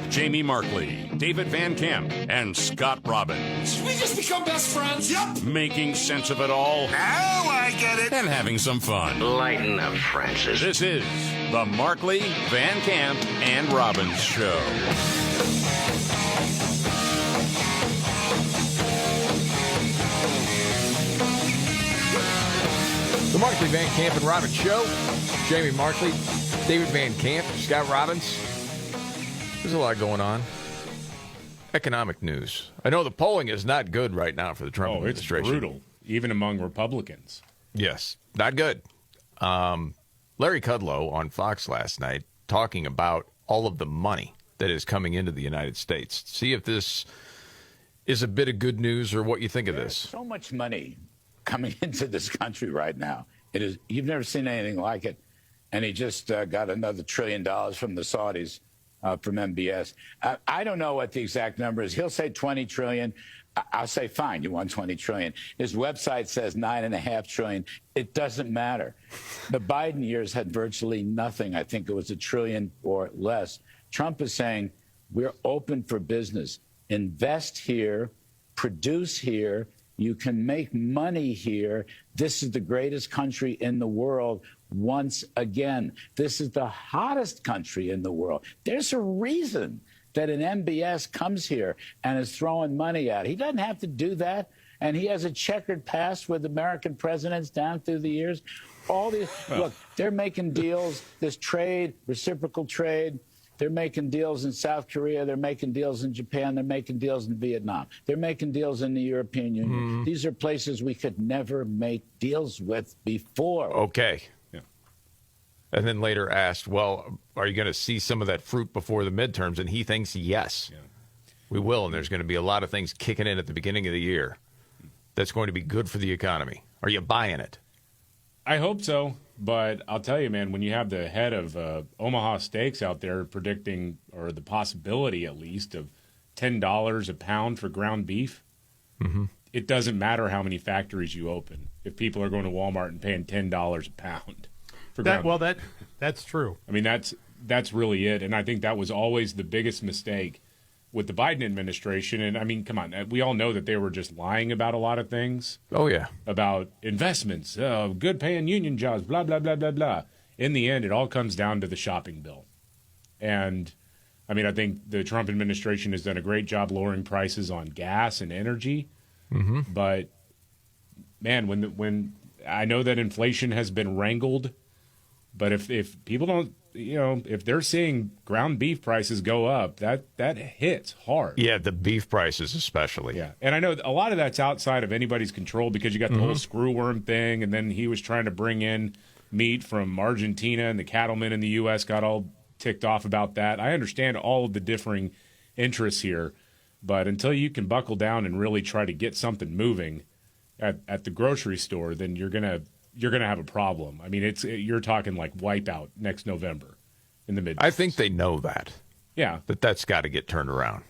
Jamie Markley, David Van Camp, and Scott Robbins. Did we just become best friends? Yep. Making sense of it all. Now I get it. And having some fun. Lighten up, Francis. This is the Markley, Van Camp, and Robbins Show. The Markley, Van Camp, and Robbins Show. Jamie Markley, David Van Camp, Scott Robbins. There's a lot going on. Economic news. I know the polling is not good right now for the Trump administration. It's brutal, even among Republicans. Yes, not good. Larry Kudlow on Fox last night talking about all of the money that is coming into the United States. See if this is a bit of good news or what you think of this. So much money coming into this country right now. It is. You've never seen anything like it. And he just got another $1 trillion from the Saudis. From MBS. I don't know what the exact number is. He'll say 20 trillion. I'll say, fine, you want 20 trillion. His website says 9.5 trillion. It doesn't matter. The Biden years had virtually nothing. I think it was $1 trillion or less. Trump is saying, we're open for business. Invest here, produce here. You can make money here. This is the greatest country in the world. Once again, this is the hottest country in the world. There's a reason that an MBS comes here and is throwing money at it. He doesn't have to do that. And he has a checkered past with American presidents down through the years. All these, look, they're making deals, this trade, reciprocal trade. They're making deals in South Korea. They're making deals in Japan. They're making deals in Vietnam. They're making deals in the European Union. Mm-hmm. These are places we could never make deals with before. Okay. And then later asked, well, are you going to see some of that fruit before the midterms? And he thinks, yes, we will. And there's going to be a lot of things kicking in at the beginning of the year that's going to be good for the economy. Are you buying it? I hope so. But I'll tell you, man, when you have the head of Omaha Steaks out there predicting, or the possibility at least, of $10 a pound for ground beef, it doesn't matter how many factories you open if people are going to Walmart and paying $10 a pound. That's true. I mean, that's really it. And I think that was always the biggest mistake with the Biden administration. And I mean, come on, we all know that they were just lying about a lot of things. Oh, yeah. About investments, good paying union jobs, blah, blah, blah, blah, blah. In the end, it all comes down to the shopping bill. And I mean, I think the Trump administration has done a great job lowering prices on gas and energy. Mm-hmm. But man, when I know that inflation has been wrangled, but if people don't, if they're seeing ground beef prices go up, that hits hard. Yeah, the beef prices especially. Yeah, and I know a lot of that's outside of anybody's control because you got the whole screwworm thing, and then he was trying to bring in meat from Argentina, and the cattlemen in the U.S. got all ticked off about that. I understand all of the differing interests here, but until you can buckle down and really try to get something moving at the grocery store, then you're gonna have a problem. I mean, you're talking like wipeout next November in the mid. I think they know that. Yeah, that's got to get turned around.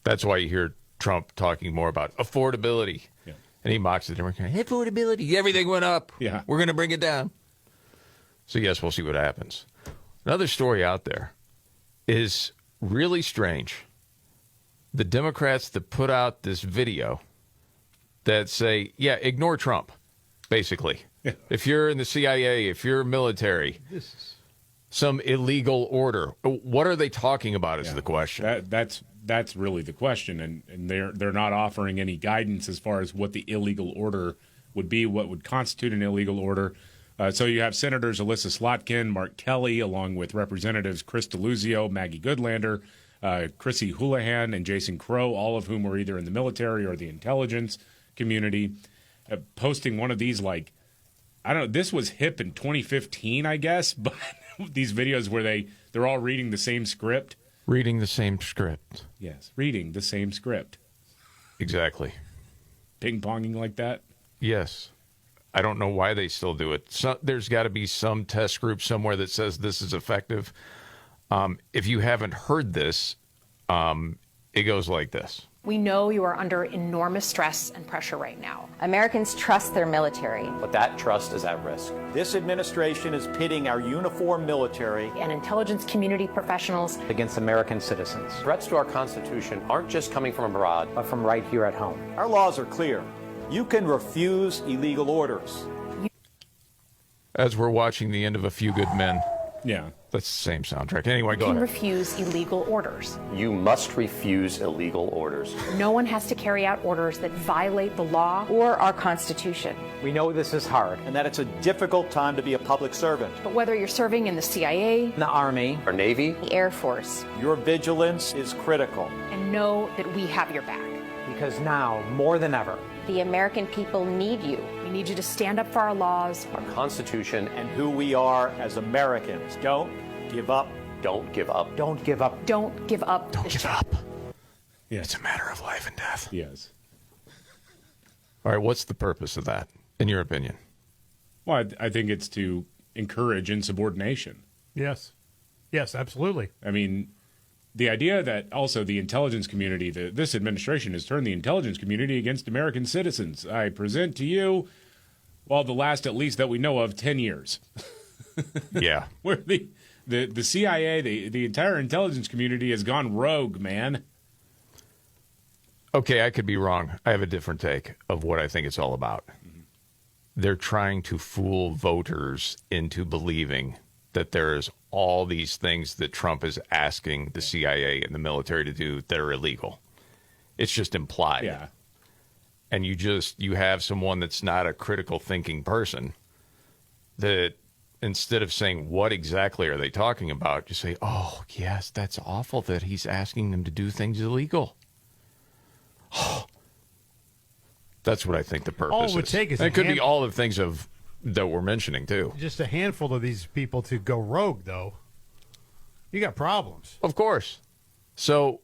That's why you hear Trump talking more about affordability, and he mocks it. Affordability, everything went up. Yeah, we're going to bring it down. So yes, we'll see what happens. Another story out there is really strange. the Democrats that put out this video that say, yeah, ignore Trump, basically. Yeah. If you're in the CIA, if you're military, some illegal order. What are they talking about is the question. That's really the question, and they're not offering any guidance as far as what the illegal order would be, what would constitute an illegal order. So you have Senators Alyssa Slotkin, Mark Kelly, along with Representatives Chris DeLuzio, Maggie Goodlander, Chrissy Houlihan, and Jason Crow, all of whom were either in the military or the intelligence community, posting one of these like, I don't know, this was hip in 2015, I guess, but these videos where they're all reading the same script. Reading the same script. Yes, reading the same script. Exactly. Ping-ponging like that? Yes. I don't know why they still do it. There's got to be some test group somewhere that says this is effective. If you haven't heard this, it goes like this. We know you are under enormous stress and pressure right now. Americans trust their military. But that trust is at risk. This administration is pitting our uniformed military And intelligence community professionals against American citizens. Threats to our Constitution aren't just coming from abroad, but from right here at home. Our laws are clear. You can refuse illegal orders. As we're watching the end of A Few Good Men. Yeah. That's the same soundtrack. Anyway, go You can ahead. refuse illegal orders. You must refuse illegal orders. No one has to carry out orders that violate the law or our Constitution. We know this is hard and that it's a difficult time to be a public servant. But whether you're serving in the CIA, The Army, or Navy, The Air Force. Your vigilance is critical. and know that we have your back. Because now, more than ever, The American people need you. We need you to stand up for our laws, our Constitution, and who we are as Americans. Don't give up. Don't give up. Don't give up. Don't give up. Don't give up. Yes. It's a matter of life and death. Yes. All right, what's the purpose of that, in your opinion? Well, I think it's to encourage insubordination. Yes. Yes, absolutely. I mean, the idea that also the intelligence community, this administration has turned the intelligence community against American citizens. I present to you, well, the last, at least that we know of, 10 years. Yeah. Where the CIA, the entire intelligence community has gone rogue, man. Okay, I could be wrong. I have a different take of what I think it's all about. They're trying to fool voters into believing that there's all these things that Trump is asking the CIA and the military to do that are illegal. It's just implied. Yeah. And you have someone that's not a critical thinking person that instead of saying what exactly are they talking about, you say, oh, yes, that's awful that he's asking them to do things illegal. That's what I think the purpose is. All it would take is it could be all the things that we're mentioning, too. Just a handful of these people to go rogue, though. You got problems. Of course. So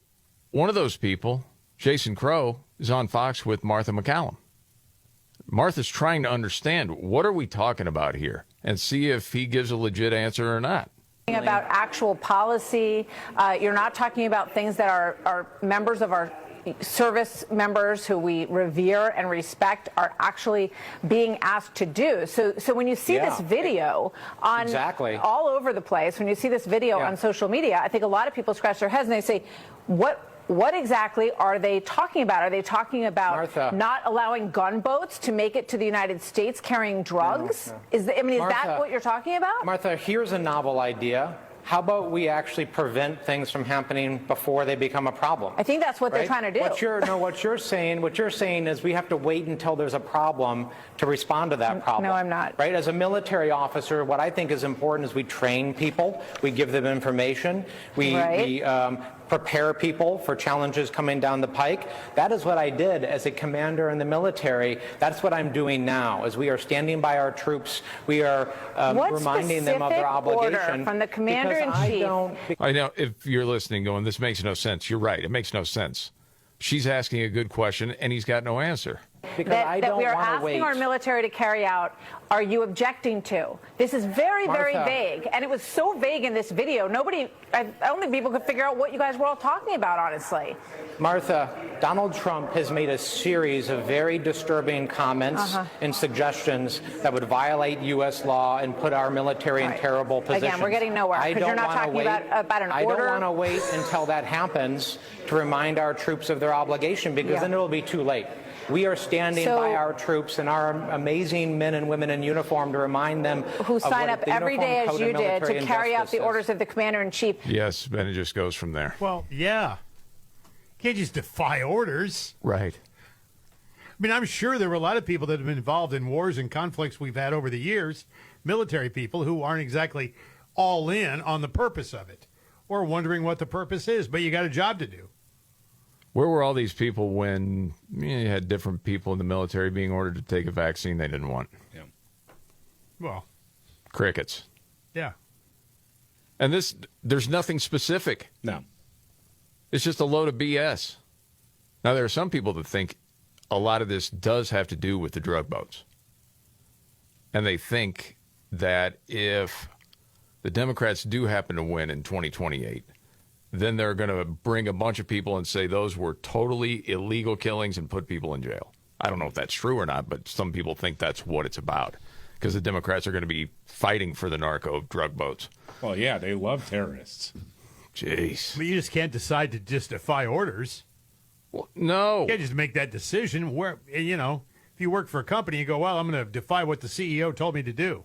one of those people, Jason Crow, is on Fox with Martha McCallum. Martha's trying to understand what are we talking about here and see if he gives a legit answer or not. About actual policy. You're not talking about things that are members of our service members who we revere and respect are actually being asked to do. So when you see this video on all over the place, when you see this video on social media, I think a lot of people scratch their heads and they say, what exactly are they talking about? Are they talking about Martha, not allowing gunboats to make it to the United States carrying drugs? No. Is that what you're talking about? Martha, here's a novel idea. How about we actually prevent things from happening before they become a problem? I think that's what they're trying to do. What you're saying is we have to wait until there's a problem to respond to that problem. No, I'm not. Right? As a military officer, what I think is important is we train people, we give them information, we prepare people for challenges coming down the pike. That is what I did as a commander in the military. That's what I'm doing now. As we are standing by our troops, we are reminding them of their obligation. Order from the commander-in-chief. I know if you're listening going, this makes no sense. You're right. It makes no sense. She's asking a good question, and he's got no answer. that we are asking our military to carry out, are you objecting to? This is very, very vague. And it was so vague in this video, I don't think people could figure out what you guys were all talking about, honestly. Martha, Donald Trump has made a series of very disturbing comments and suggestions that would violate U.S. law and put our military in terrible positions. Again, we're getting nowhere because you're not talking about an order. I don't want to wait until that happens to remind our troops of their obligation, because then it will be too late. We are standing by our troops and our amazing men and women in uniform to remind them who sign up every day as you did to carry out the orders of the commander-in-chief. Yes, and it just goes from there. Well, yeah. Can't just defy orders. Right. I mean, I'm sure there were a lot of people that have been involved in wars and conflicts we've had over the years, military people who aren't exactly all in on the purpose of it or wondering what the purpose is, but you got a job to do. Where were all these people when you had different people in the military being ordered to take a vaccine they didn't want? Yeah. Well. Crickets. Yeah. And there's nothing specific. No. It's just a load of BS. Now, there are some people that think a lot of this does have to do with the drug boats. And they think that if the Democrats do happen to win in 2028, then they're going to bring a bunch of people and say those were totally illegal killings and put people in jail. I don't know if that's true or not, but some people think that's what it's about, because the Democrats are going to be fighting for the narco drug boats. Well, yeah, they love terrorists. Jeez. But you just can't decide to just defy orders. Well, no. You can't just make that decision. Where, you know, if you work for a company, you go, well, I'm going to defy what the CEO told me to do.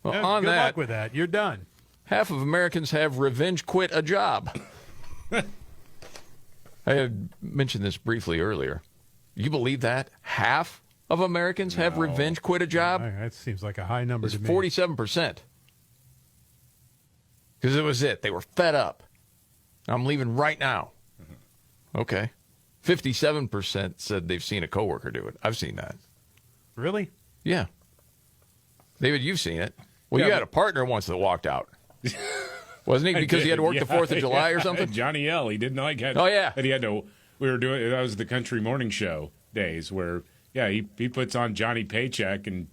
Well, yeah, on good that, luck with that. You're done. Half of Americans have revenge quit a job. I had mentioned this briefly earlier. You believe that? Half of Americans have revenge quit a job? That seems like a high number It's to me. 47%. Because it was it. They were fed up. I'm leaving right now. Okay. 57% said they've seen a coworker do it. I've seen that. Really? Yeah. David, you've seen it. Well, you had a partner once that walked out. Wasn't he? Because he had to work the 4th of July or something? Johnny L. He didn't like it. Oh, yeah. And he had to, that was the country morning show days where, he puts on Johnny Paycheck and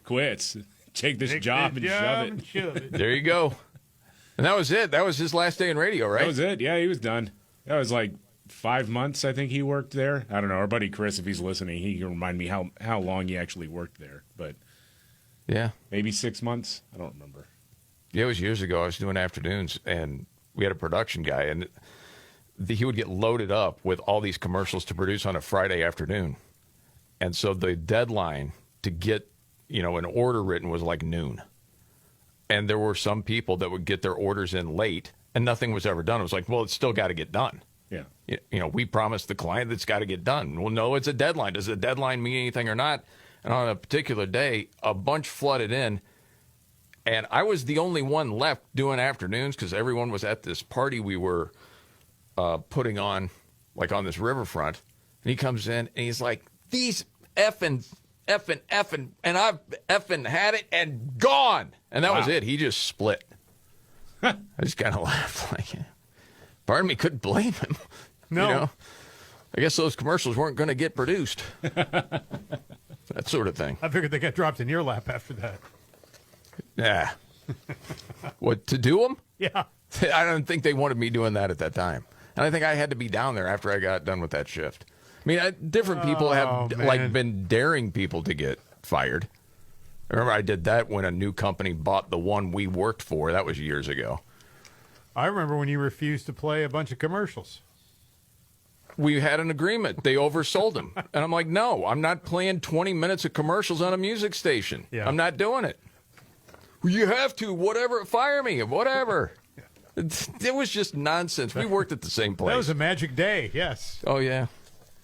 quits. Take this job and shove it. There you go. And that was it. That was his last day in radio, right? That was it. Yeah, he was done. That was like 5 months, I think he worked there. I don't know. Our buddy Chris, if he's listening, he can remind me how long he actually worked there. But yeah, maybe 6 months. I don't remember. Yeah, it was years ago. I was doing afternoons, and we had a production guy, and he would get loaded up with all these commercials to produce on a Friday afternoon. And so the deadline to get, an order written was like noon. And there were some people that would get their orders in late, and nothing was ever done. It was like, well, it's still got to get done. Yeah. We promised the client that it's got to get done. Well, no, it's a deadline. Does a deadline mean anything or not? And on a particular day, a bunch flooded in. And I was the only one left doing afternoons because everyone was at this party we were putting on, like on this riverfront. And he comes in and he's like, these effing, and I've effing had it and gone. And that was it. He just split. I just kind of laughed. Like, pardon me, couldn't blame him. No. I guess those commercials weren't going to get produced. That sort of thing. I figured they got dropped in your lap after that. Yeah. What, to do them? Yeah. I don't think they wanted me doing that at that time. And I think I had to be down there after I got done with that shift. I mean, different people have been daring people to get fired. I remember I did that when a new company bought the one we worked for. That was years ago. I remember when you refused to play a bunch of commercials. We had an agreement. They oversold them. And I'm like, no, I'm not playing 20 minutes of commercials on a music station. Yeah. I'm not doing it. Well, you have to, whatever, fire me, whatever. It was just nonsense. We worked at the same place. That was a magic day, yes. Oh, yeah.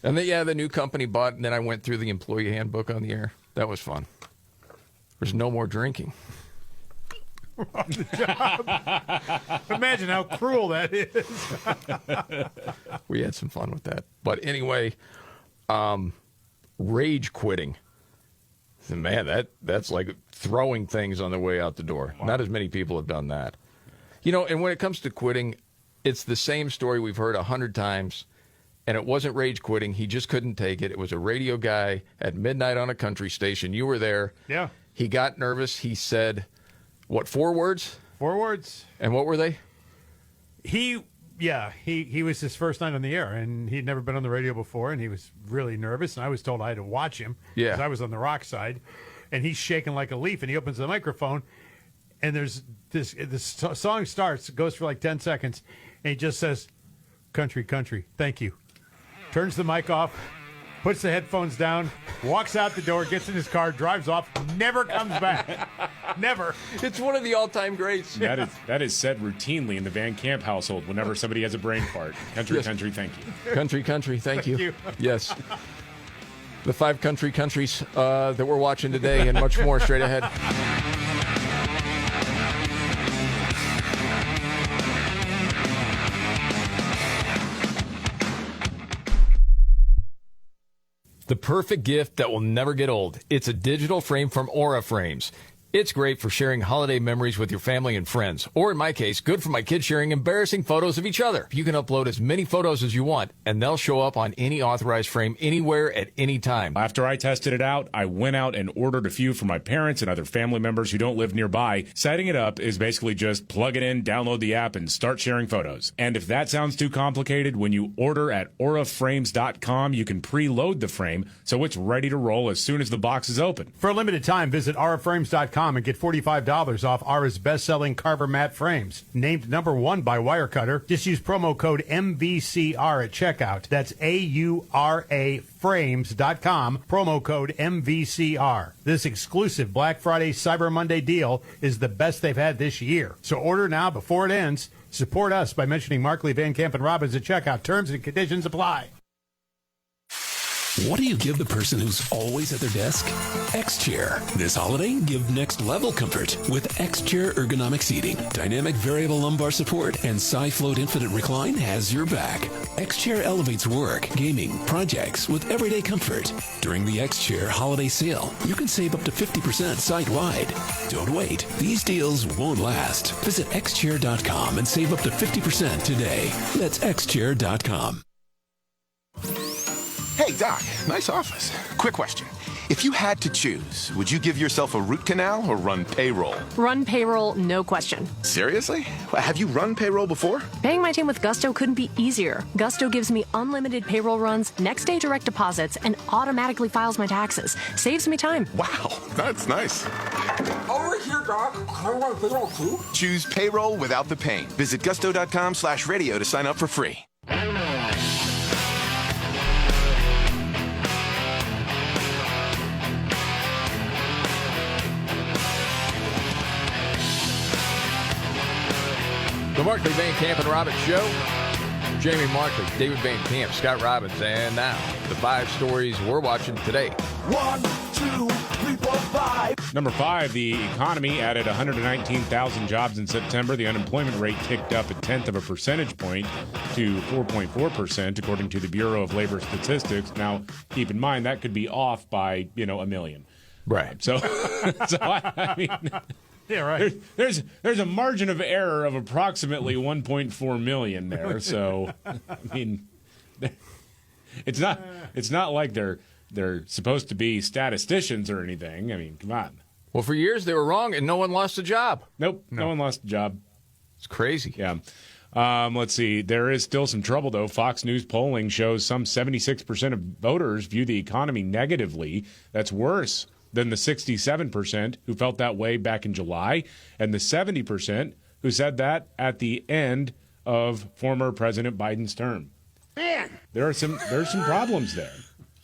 And then, the new company bought, and then I went through the employee handbook on the air. That was fun. There's no more drinking. On the job. Imagine how cruel that is. We had some fun with that. But anyway, rage quitting. Man, that's like throwing things on the way out the door. Wow. Not as many people have done that. And when it comes to quitting, it's the same story we've heard 100 times. and it wasn't rage quitting. He just couldn't take it. It was a radio guy at midnight on a country station. You were there. Yeah. He got nervous. He said, what, 4 words? 4 words. And what were they? He was his first night on the air, and he'd never been on the radio before, and he was really nervous, and I was told I had to watch him because I was on the rock side, and he's shaking like a leaf, and he opens the microphone, and there's this song starts, it goes for like 10 seconds, and he just says, country, country, thank you. Turns the mic off, puts the headphones down, walks out the door, gets in his car, drives off, never comes back. Never. It's one of the all-time greats. That is said routinely in the Van Camp household whenever somebody has a brain fart. Country, yes. Country, thank you. Country, country, thank you. Yes. The 5 countries that we're watching today and much more straight ahead. The perfect gift that will never get old. It's a digital frame from Aura Frames. It's great for sharing holiday memories with your family and friends. Or in my case, good for my kids sharing embarrassing photos of each other. You can upload as many photos as you want, and they'll show up on any authorized frame anywhere at any time. After I tested it out, I went out and ordered a few for my parents and other family members who don't live nearby. Setting it up is basically just plug it in, download the app, and start sharing photos. And if that sounds too complicated, when you order at auraframes.com, you can preload the frame so it's ready to roll as soon as the box is open. For a limited time, visit auraframes.com and get $45 off Aura's best-selling Carver matte frames. Named #1 by Wirecutter. Just use promo code MVCR at checkout. That's AURA frames.com, promo code MVCR. This exclusive Black Friday Cyber Monday deal is the best they've had this year. So order now before it ends. Support us by mentioning Markley, Van Camp, and Robbins at checkout. Terms and conditions apply. What do you give the person who's always at their desk? X-Chair. This holiday, give next level comfort with X-Chair ergonomic seating. Dynamic variable lumbar support and SiFloat Infinite Recline has your back. X-Chair elevates work, gaming, projects with everyday comfort. During the X-Chair holiday sale, you can save up to 50% site-wide. Don't wait. These deals won't last. Visit xchair.com and save up to 50% today. That's xchair.com. Hey, Doc, nice office. Quick question. If you had to choose, would you give yourself a root canal or run payroll? Run payroll, no question. Seriously? Have you run payroll before? Paying my team with Gusto couldn't be easier. Gusto gives me unlimited payroll runs, next day direct deposits, and automatically files my taxes. Saves me time. Wow, that's nice. Over here, Doc. Can I run payroll too? Choose payroll without the pain. Visit gusto.com/radio to sign up for free. The Markley, Van Camp, and Robbins Show. Jamie Markley, David Van Camp, Scott Robbins, and now the 5 stories we're watching today. 1, 2, 3, 4, 5. Number 5, the economy added 119,000 jobs in September. The unemployment rate ticked up 0.1 of a percentage point to 4.4%, according to the Bureau of Labor Statistics. Now, keep in mind, that could be off by, a million. Right. So I mean... Yeah, right. There's a margin of error of approximately 1.4 million there. So, I mean, it's not like they're supposed to be statisticians or anything. I mean, come on. Well, for years they were wrong, and no one lost a job. Nope, no one lost a job. It's crazy. Yeah. Let's see. There is still some trouble, though. Fox News polling shows some 76% of voters view the economy negatively. That's worse than the 67% who felt that way back in July, and the 70% who said that at the end of former President Biden's term. Man, there's some problems there.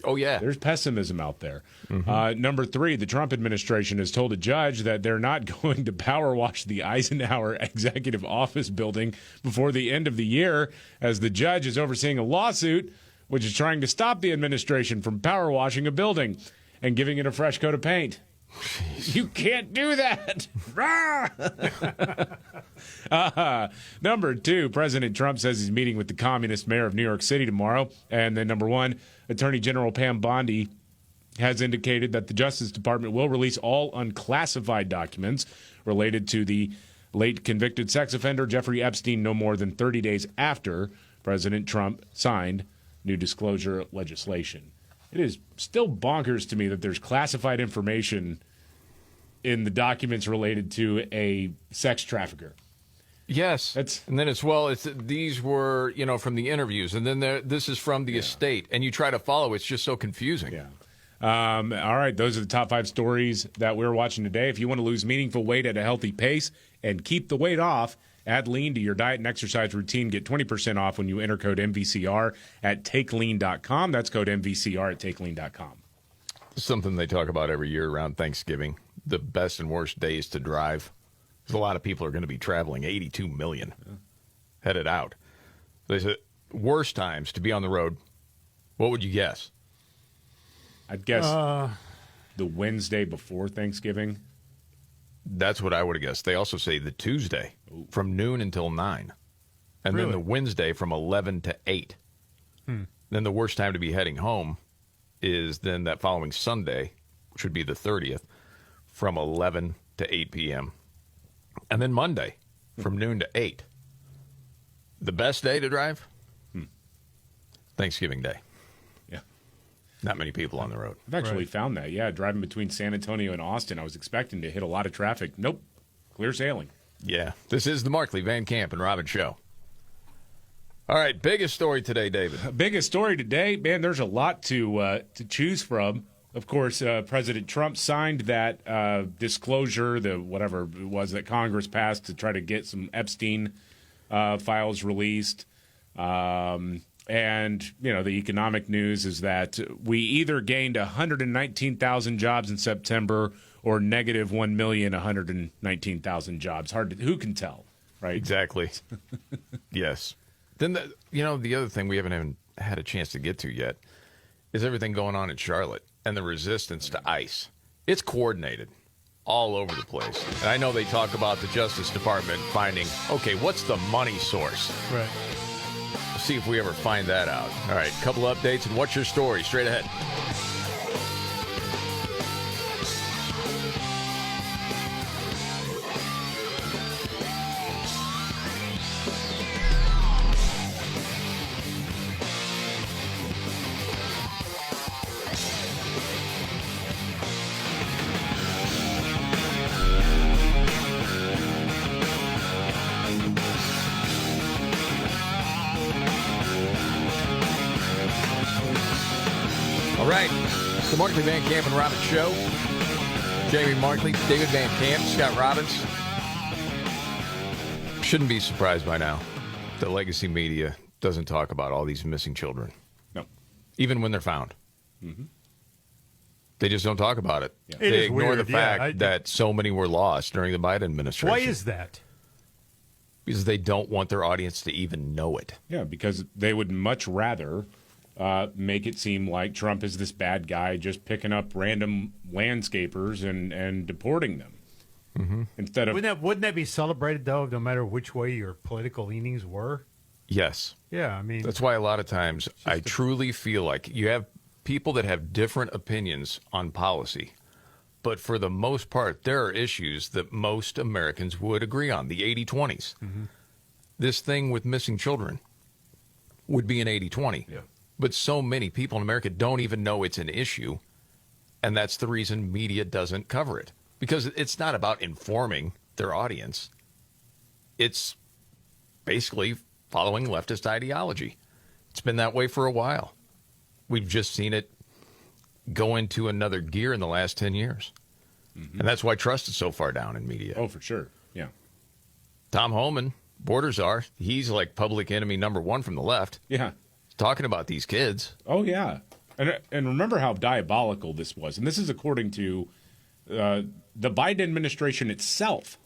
Oh, yeah. There's pessimism out there. Mm-hmm. Number 3, the Trump administration has told a judge that they're not going to power wash the Eisenhower Executive Office building before the end of the year, as the judge is overseeing a lawsuit which is trying to stop the administration from power washing a building and giving it a fresh coat of paint. You can't do that. Number 2, President Trump says he's meeting with the communist mayor of New York City tomorrow. And then number 1, Attorney General Pam Bondi has indicated that the Justice Department will release all unclassified documents related to the late convicted sex offender Jeffrey Epstein no more than 30 days after President Trump signed new disclosure legislation. It is still bonkers to me that there's classified information in the documents related to a sex trafficker. Yes, and then these were from the interviews, and then this is from the estate, and you try to follow. It's just so confusing. Yeah. All right, those are the top 5 stories that we're watching today. If you want to lose meaningful weight at a healthy pace and keep the weight off, add lean to your diet and exercise routine. Get 20% off when you enter code MVCR at takelean.com. That's code MVCR at takelean.com. Something they talk about every year around Thanksgiving, the best and worst days to drive. Because a lot of people are going to be traveling, 82 million headed out. They said worst times to be on the road. What would you guess? I'd guess the Wednesday before Thanksgiving. That's what I would have guessed. They also say the Tuesday from noon until 9. And then the Wednesday from 11 to 8. Then the worst time to be heading home is then that following Sunday, which would be the 30th, from 11 to 8 p.m. And then Monday from noon to 8. The best day to drive? Thanksgiving Day. Yeah. Not many people on the road. I've actually found that. Yeah, driving between San Antonio and Austin, I was expecting to hit a lot of traffic. Nope. Clear sailing. Yeah. This is the Markley, Van Camp, and Robbins Show. All right, biggest story today, David. Biggest story today, man, there's a lot to choose from. Of course, President Trump signed that disclosure, the whatever it was that Congress passed to try to get some Epstein files released. And, the economic news is that we either gained 119,000 jobs in September or negative 1,119,000 jobs. Who can tell, right? Exactly. Yes. Then, the other thing we haven't even had a chance to get to yet is everything going on in Charlotte and the resistance to ICE. It's coordinated all over the place. And I know they talk about the Justice Department finding, okay, what's the money source? Right. We'll see if we ever find that out. All right, couple updates, and what's your story? Straight ahead. All right, the Markley, Van Camp, and Robbins Show. Jamie Markley, David Van Camp, Scott Robbins. Shouldn't be surprised by now. The legacy media doesn't talk about all these missing children. No. Even when they're found. Mm-hmm. They just don't talk about it. Yeah. They ignore the fact that so many were lost during the Biden administration. Why is that? Because they don't want their audience to even know it. Yeah, because they would much rather make it seem like Trump is this bad guy just picking up random landscapers and deporting them. Mm-hmm. Instead of wouldn't that be celebrated, though, no matter which way your political leanings were? Yes. Yeah, I mean... That's why a lot of times I truly feel like you have people that have different opinions on policy. But for the most part, there are issues that most Americans would agree on, the 80-20s. Mm-hmm. This thing with missing children would be an 80-20. Yeah. But so many people in America don't even know it's an issue, and that's the reason media doesn't cover it. Because it's not about informing their audience. It's basically following leftist ideology. It's been that way for a while. We've just seen it go into another gear in the last 10 years. Mm-hmm. And that's why trust is so far down in media. Oh, for sure. Yeah. Tom Homan, border czar, he's like public enemy number one from the left. Yeah. Talking about these kids. Oh, yeah. And remember how diabolical this was. And this is according to the Biden administration itself,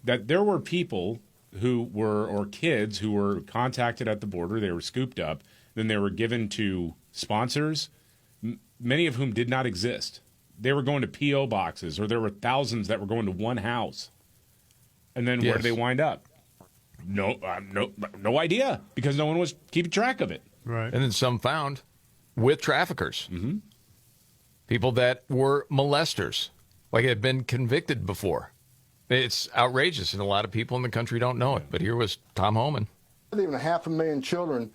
that there were people who were, or kids who were contacted at the border. They were scooped up. Then they were given to sponsors, many of whom did not exist. They were going to P.O. boxes, or there were thousands that were going to one house. And then where did they wind up? No idea, because no one was keeping track of it. Right. And then some found with traffickers. Mm-hmm. People that were molesters, like had been convicted before. It's outrageous, and a lot of people in the country don't know it. But here was Tom Homan. Not even 500,000 children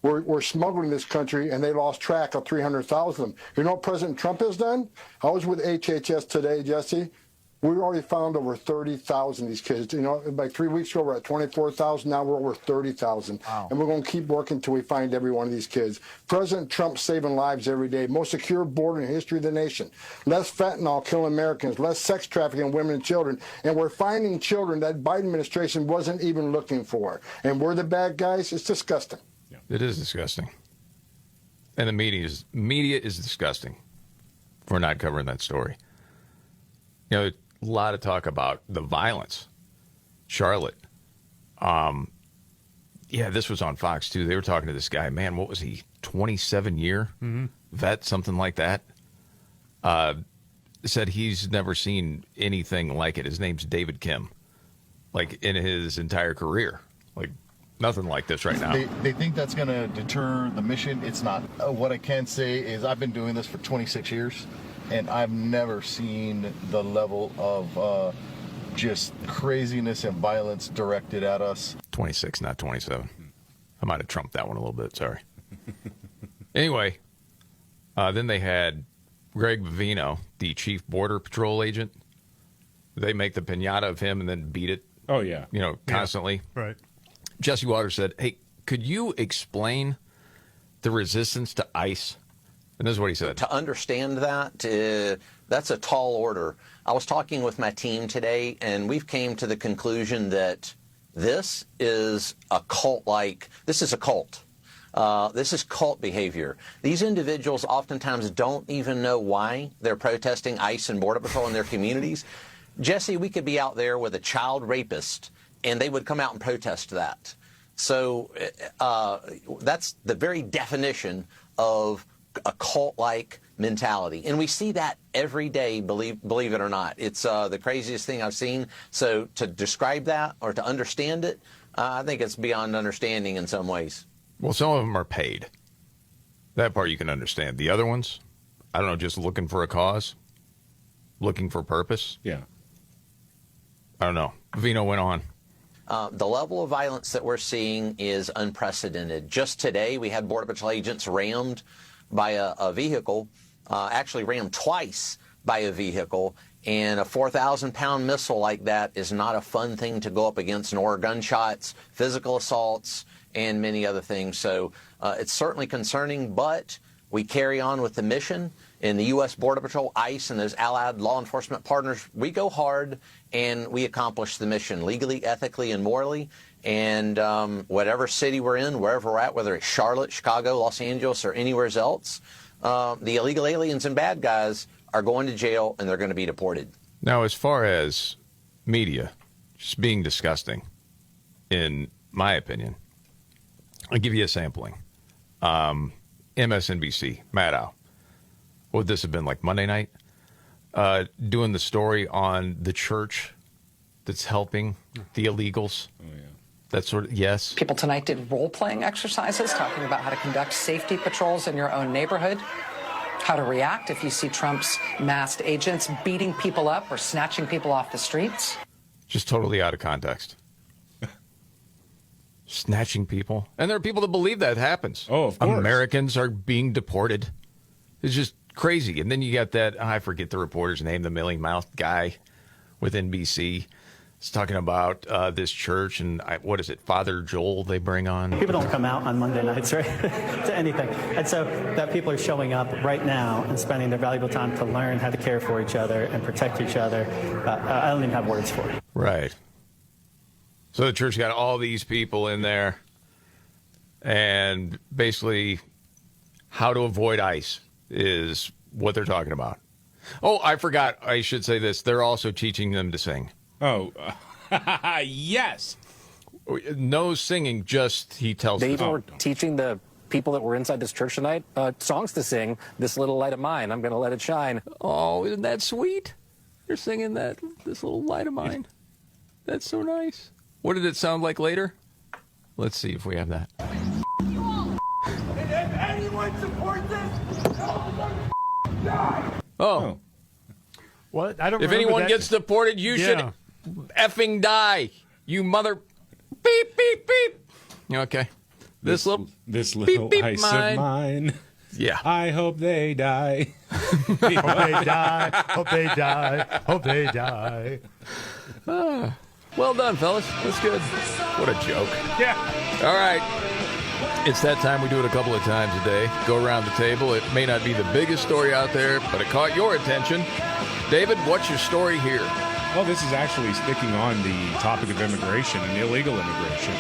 were smuggling this country, and they lost track of 300,000 of them. You know what President Trump has done? I was with HHS today, Jesse. We already found over 30,000 of these kids. You know, like 3 weeks ago, we're at 24,000. Now we're over 30,000. Wow. And we're going to keep working until we find every one of these kids. President Trump's saving lives every day. Most secure border in the history of the nation. Less fentanyl killing Americans. Less sex trafficking of women and children. And we're finding children that Biden administration wasn't even looking for. And we're the bad guys. It's disgusting. It is disgusting. And the media is disgusting for not covering that story. You know, a lot of talk about the violence. Charlotte. Yeah, this was on Fox, too. They were talking to this guy. Man, what was he? 27-year vet, something like that. Said he's never seen anything like it. His name's David Kim. Like, in his entire career. Like, nothing like this right now. They think that's going to deter the mission. It's not. What I can say is I've been doing this for 26 years. And I've never seen the level of just craziness and violence directed at us. 26, not 27. I might have trumped that one a little bit. Sorry. Anyway, then they had Greg Vivino, the chief border patrol agent. They make the piñata of him and then beat it. Oh, yeah. You know, constantly. Yeah. Right. Jesse Waters said, hey, could you explain the resistance to ICE? And this is what he said. To understand that, that's a tall order. I was talking with my team today, and we've came to the conclusion that this is a cult-like, this is a cult. This is cult behavior. These individuals oftentimes don't even know why they're protesting ICE and Border Patrol in their communities. Jesse, we could be out there with a child rapist, and they would come out and protest that. So that's the very definition of a cult-like mentality. And we see that every day, believe it or not. It's the craziest thing I've seen. So to describe that or to understand it, I think it's beyond understanding in some ways. Well, some of them are paid. That part you can understand. The other ones, I don't know, just looking for a cause, looking for purpose. Yeah. I don't know. Vino went on. The level of violence that we're seeing is unprecedented. Just today, we had Border Patrol agents rammed by a vehicle, actually rammed twice by a vehicle, and a 4,000-pound missile like that is not a fun thing to go up against, nor gunshots, physical assaults, and many other things. So it's certainly concerning, but we carry on with the mission. In the U.S. Border Patrol, ICE, and those allied law enforcement partners, we go hard and we accomplish the mission legally, ethically, and morally. And whatever city we're in, wherever we're at, whether it's Charlotte, Chicago, Los Angeles, or anywhere else, the illegal aliens and bad guys are going to jail and they're going to be deported. Now, as far as media, just being disgusting, in my opinion, I'll give you a sampling. MSNBC, Maddow. What would this have been, like Monday night? Doing the story on the church that's helping the illegals. Oh, yeah. That sort of, yes. People tonight did role-playing exercises talking about how to conduct safety patrols in your own neighborhood, how to react if you see Trump's masked agents beating people up or snatching people off the streets. Just totally out of context. Snatching people. And there are people that believe that happens. Oh, of course. Americans are being deported. It's just crazy. And then you got that, I forget the reporter's name, the mealy-mouthed guy with NBC. It's talking about this church and what is it, Father Joel they bring on? People don't come out on Monday nights, right, to anything. And so that people are showing up right now and spending their valuable time to learn how to care for each other and protect each other. I don't even have words for it. Right. So the church got all these people in there and basically how to avoid ICE is what they're talking about. Oh, I forgot. I should say this. They're also teaching them to sing. Oh, yes. No singing, just he tells They them. were teaching the people that were inside this church tonight songs to sing. This little light of mine, I'm going to let it shine. Oh, isn't that sweet? You're singing this little light of mine. That's so nice. What did it sound like later? Let's see if we have that. And if anyone supports this, die. Oh. What? I don't. If anyone gets deported, you should effing die. You mother. Beep, beep, beep. Okay. This little beep, beep, ice mine. of mine. Yeah. I hope they die. Hope they die. Hope they die. Hope they die. Well done, fellas. That's good. What a joke. Yeah. All right. It's that time. We do it a couple of times a day. Go around the table. It may not be the biggest story out there, but it caught your attention. David, what's your story here? Well, this is actually sticking on the topic of immigration and illegal immigration.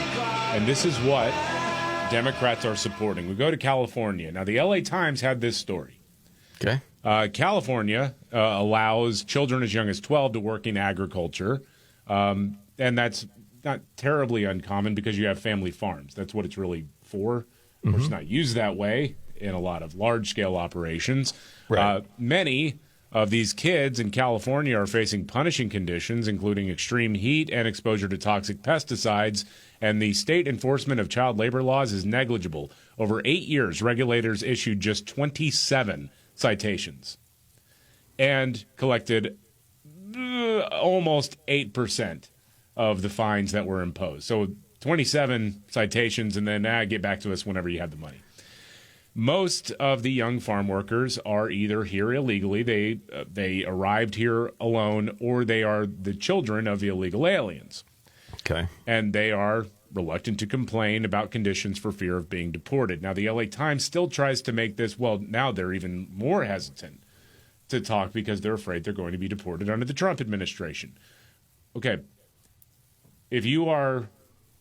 And this is what Democrats are supporting. We go to California. Now, the LA Times had this story. Okay. California allows children as young as 12 to work in agriculture. And that's not terribly uncommon because you have family farms. That's what it's really for. Of course, it's not used that way in a lot of large-scale operations. Right. Many of these kids in California are facing punishing conditions, including extreme heat and exposure to toxic pesticides, and the state enforcement of child labor laws is negligible. Over 8 years, regulators issued just 27 citations and collected almost 8% of the fines that were imposed. So 27 citations, and then get back to us whenever you have the money. Most of the young farm workers are either here illegally, they arrived here alone, or they are the children of illegal aliens. Okay. And they are reluctant to complain about conditions for fear of being deported. Now, the LA Times still tries to make this, well, now they're even more hesitant to talk because they're afraid they're going to be deported under the Trump administration. Okay. If you are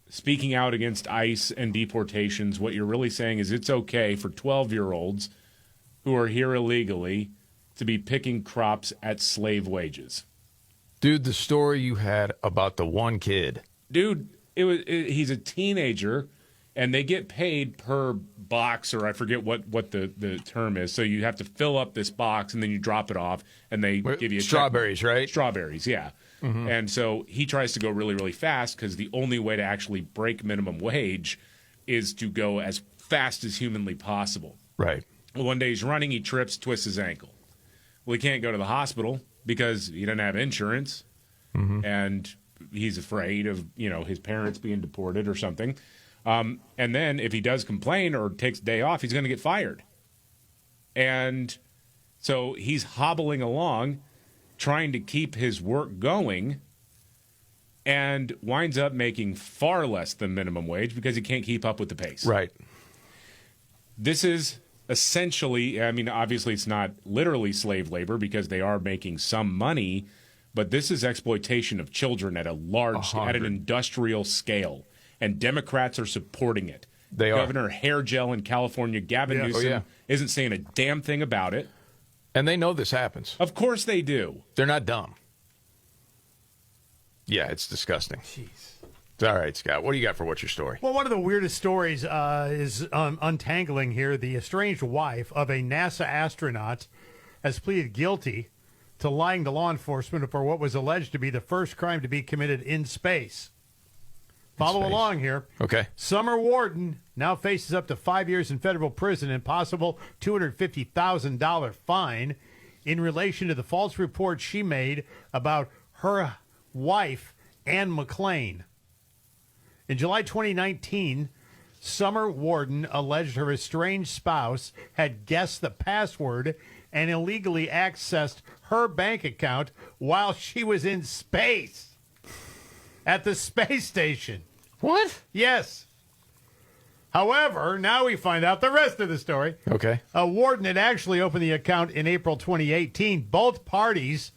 speaking out against ICE and deportations, what you're really saying is it's okay for 12-year-olds who are here illegally to be picking crops at slave wages. Dude, the story you had about the one kid. Dude, he's a teenager, and they get paid per box, or I forget what the term is. So you have to fill up this box, and then you drop it off, and they give you a strawberries, right? Strawberries, yeah. Mm-hmm. And so he tries to go really, really fast because the only way to actually break minimum wage is to go as fast as humanly possible. Right. Well, one day he's running, he trips, twists his ankle. Well, he can't go to the hospital because he doesn't have insurance, and he's afraid of his parents being deported or something. And then if he does complain or takes a day off, he's going to get fired. And so he's hobbling along, trying to keep his work going, and winds up making far less than minimum wage because he can't keep up with the pace. Right. This is essentially, I mean, obviously it's not literally slave labor because they are making some money, but this is exploitation of children at a large, at an industrial scale, and Democrats are supporting it. They are. Governor Hairgel in California, Gavin Newsom, isn't saying a damn thing about it. And they know this happens. Of course they do. They're not dumb. Yeah, it's disgusting. Jeez. All right, Scott, what do you got for what's your story? Well, one of the weirdest stories is untangling here. The estranged wife of a NASA astronaut has pleaded guilty to lying to law enforcement for what was alleged to be the first crime to be committed in space. Follow along here. Okay. Summer Warden now faces up to 5 years in federal prison and possible $250,000 fine in relation to the false report she made about her wife, Ann McClain. In July 2019, Summer Warden alleged her estranged spouse had guessed the password and illegally accessed her bank account while she was in space. At the space station. What? Yes. However, now we find out the rest of the story. Okay. Warden had actually opened the account in April 2018. Both parties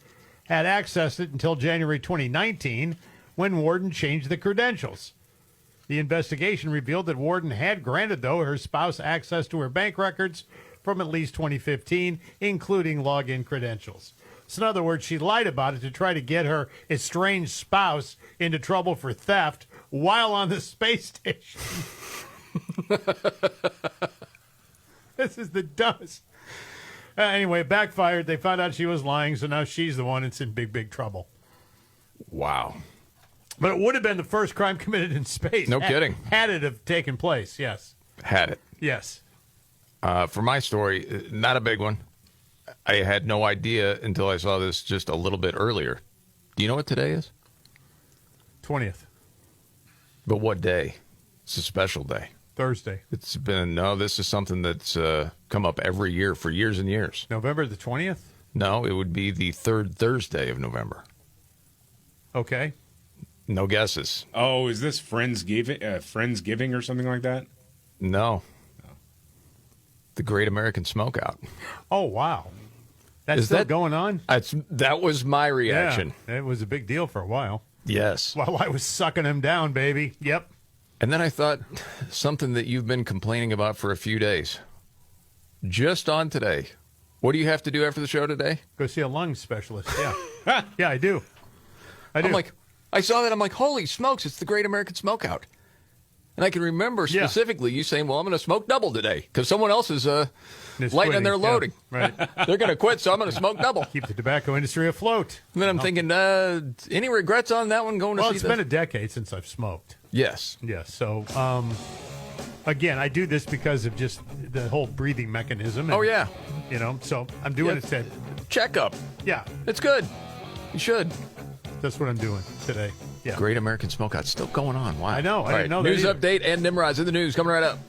had accessed it until January 2019 when Warden changed the credentials. The investigation revealed that Warden had granted, though, her spouse access to her bank records from at least 2015, including login credentials. So in other words, she lied about it to try to get her estranged spouse into trouble for theft while on the space station. This is the dumbest. Anyway, it backfired. They found out she was lying, so now she's the one that's in big, big trouble. Wow. But it would have been the first crime committed in space. No kidding. Had it have taken place, yes. Had it. Yes. For my story, not a big one. I had no idea until I saw this just a little bit earlier. Do you know what today is? 20th. But what day? It's a special day. Thursday. It's been, no, this is something that's come up every year for years and years. November the 20th? No, it would be the third Thursday of November. Okay. No guesses. Oh, is this Friendsgiving or something like that? No. The Great American Smokeout. Oh, wow. That's still going on? That was my reaction. Yeah, it was a big deal for a while. Yes. While I was sucking him down, baby. Yep. And then I thought something that you've been complaining about for a few days. Just on today. What do you have to do after the show today? Go see a lung specialist. Yeah. Yeah, I do. I'm like, I saw that. I'm like, holy smokes, it's the Great American Smokeout. And I can remember specifically you saying, well, I'm going to smoke double today because someone else is lighting their loading. Yeah, right. They're going to quit, so I'm going to smoke double. Keep the tobacco industry afloat. And then I'm thinking, any regrets on that one going to see Well, it's been a decade since I've smoked. Yes. Yes. So, again, I do this because of just the whole breathing mechanism. And, yeah. You know, so I'm doing it to checkup. Yeah. It's good. You should. That's what I'm doing today. Yeah. Great American Smokeout still going on. Wow. I know. I didn't know that News either. update and Nimrod's in the news coming right up.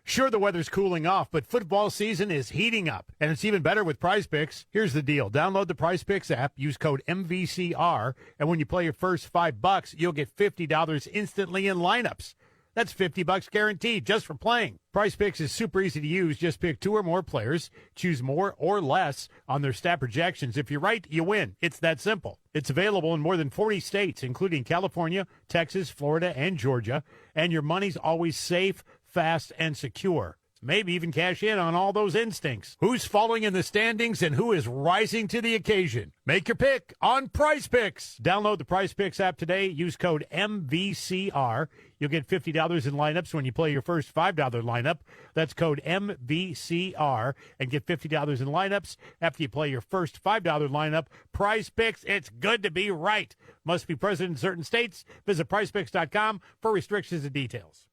Sure, the weather's cooling off, but football season is heating up, and it's even better with Prize Picks. Here's the deal. Download the Prize Picks app, use code MVCR, and when you play your first $5, you'll get $50 instantly in lineups. That's $50 guaranteed just for playing. Prize Picks is super easy to use. Just pick 2 or more players, choose more or less on their stat projections. If you're right, you win. It's that simple. It's available in more than 40 states, including California, Texas, Florida, and Georgia, and your money's always safe, fast, and secure. Maybe even cash in on all those instincts. Who's falling in the standings and who is rising to the occasion? Make your pick on Prize Picks. Download the Prize Picks app today. Use code MVCR. You'll get $50 in lineups when you play your first $5 lineup. That's code MVCR. And get $50 in lineups after you play your first $5 lineup. Prize Picks, it's good to be right. Must be present in certain states. Visit prizepicks.com for restrictions and details.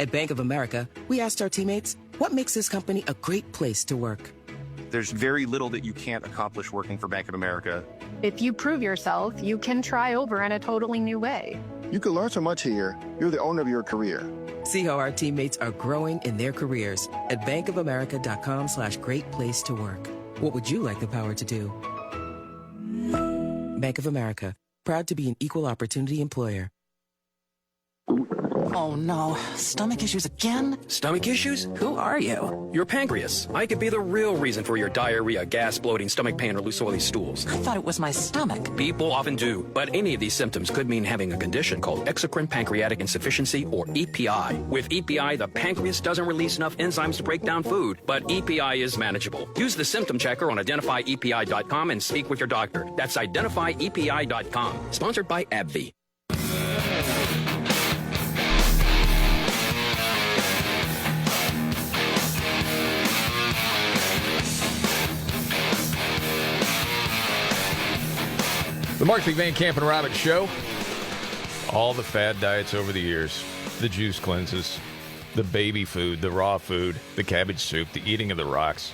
At Bank of America, we asked our teammates, what makes this company a great place to work? There's very little that you can't accomplish working for Bank of America. If you prove yourself, you can try over in a totally new way. You can learn so much here. You're the owner of your career. See how our teammates are growing in their careers at bankofamerica.com/great place to work. What would you like the power to do? Bank of America, proud to be an equal opportunity employer. Oh no, stomach issues again? Stomach issues? Who are you? Your pancreas. I could be the real reason for your diarrhea, gas, bloating, stomach pain, or loose oily stools. I thought it was my stomach. People often do, but any of these symptoms could mean having a condition called exocrine pancreatic insufficiency, or EPI. With EPI, the pancreas doesn't release enough enzymes to break down food, but EPI is manageable. Use the symptom checker on identifyepi.com and speak with your doctor. That's identifyepi.com. Sponsored by AbbVie. The Markley, Van Camp, and Robbins Show. All the fad diets over the years. The juice cleanses. The baby food. The raw food. The cabbage soup. The eating of the rocks.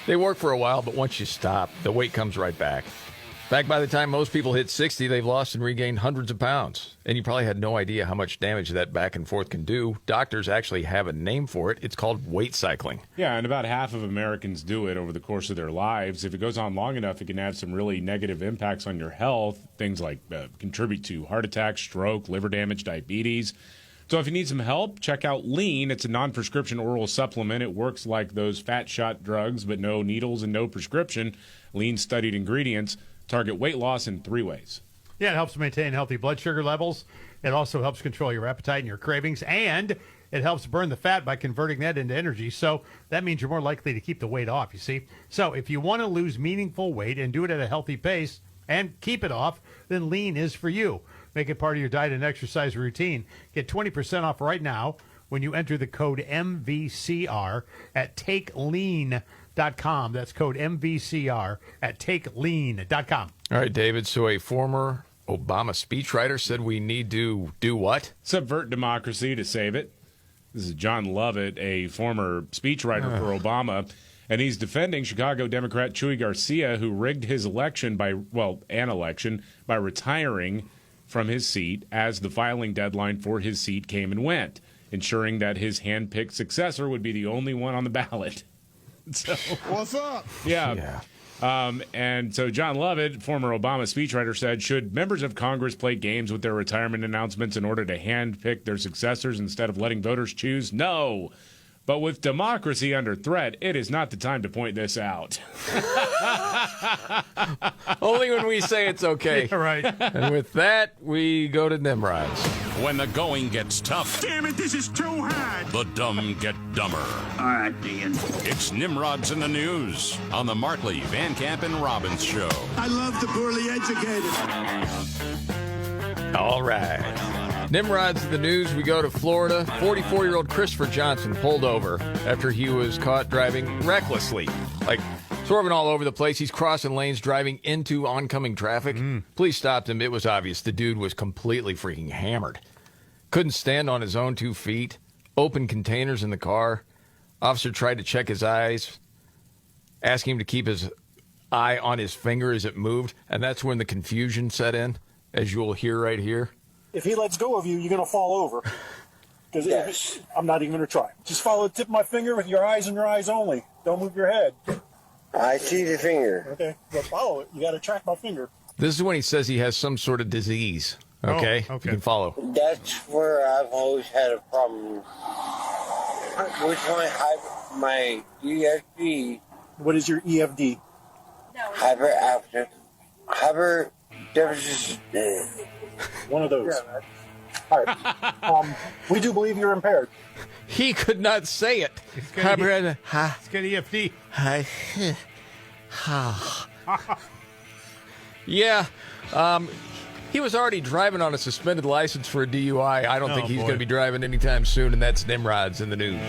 They work for a while, but once you stop, the weight comes right back. In fact, by the time most people hit 60, they've lost and regained hundreds of pounds. And you probably had no idea how much damage that back and forth can do. Doctors actually have a name for it. It's called weight cycling. Yeah, and about half of Americans do it over the course of their lives. If it goes on long enough, it can have some really negative impacts on your health. Things like contribute to heart attack, stroke, liver damage, diabetes. So if you need some help, check out Lean. It's a non-prescription oral supplement. It works like those fat shot drugs, but no needles and no prescription. Lean studied ingredients target weight loss in 3 ways. Yeah, it helps maintain healthy blood sugar levels. It also helps control your appetite and your cravings, and it helps burn the fat by converting that into energy. So that means you're more likely to keep the weight off, you see. So if you want to lose meaningful weight and do it at a healthy pace and keep it off, then Lean is for you. Make it part of your diet and exercise routine. Get 20% off right now when you enter the code MVCR at TakeLean.com. That's code MVCR at TakeLean.com. All right, David. So a former Obama speechwriter said we need to do what? Subvert democracy to save it. This is John Lovett, a former speechwriter for Obama, and he's defending Chicago Democrat Chuy Garcia, who rigged his election by retiring from his seat as the filing deadline for his seat came and went, ensuring that his hand-picked successor would be the only one on the ballot. So, what's up? Yeah. And so John Lovett, former Obama speechwriter, said, should members of Congress play games with their retirement announcements in order to hand-pick their successors instead of letting voters choose? No. But with democracy under threat, it is not the time to point this out. Only when we say it's okay. Yeah, right. And with that, we go to Nimrod's. When the going gets tough. Damn it, this is too hard. The dumb get dumber. All right, Dean. It's Nimrod's in the News on the Markley, Van Camp, and Robbins Show. I love the poorly educated. All right. Nimrod's in the News. We go to Florida. 44-year-old Christopher Johnson pulled over after he was caught driving recklessly, like swerving all over the place. He's crossing lanes, driving into oncoming traffic. Police stopped him. It was obvious the dude was completely freaking hammered. Couldn't stand on his own 2 feet. Open containers in the car. Officer tried to check his eyes, asking him to keep his eye on his finger as it moved, and that's when the confusion set in, as you'll hear right here. If he lets go of you, you're going to fall over. Because I'm not even going to try. Just follow the tip of my finger with your eyes and your eyes only. Don't move your head. I see the finger. Okay, well, follow it. You got to track my finger. This is when he says he has some sort of disease. Okay? Oh, okay. You can follow. That's where I've always had a problem. With my EFD. What is your EFD? Hyper deficit. One of those. All right. We do believe you're impaired. He could not say it. It's got EFD. Yeah. He was already driving on a suspended license for a DUI. I don't think he's going to be driving anytime soon, and that's Nimrod's in the News.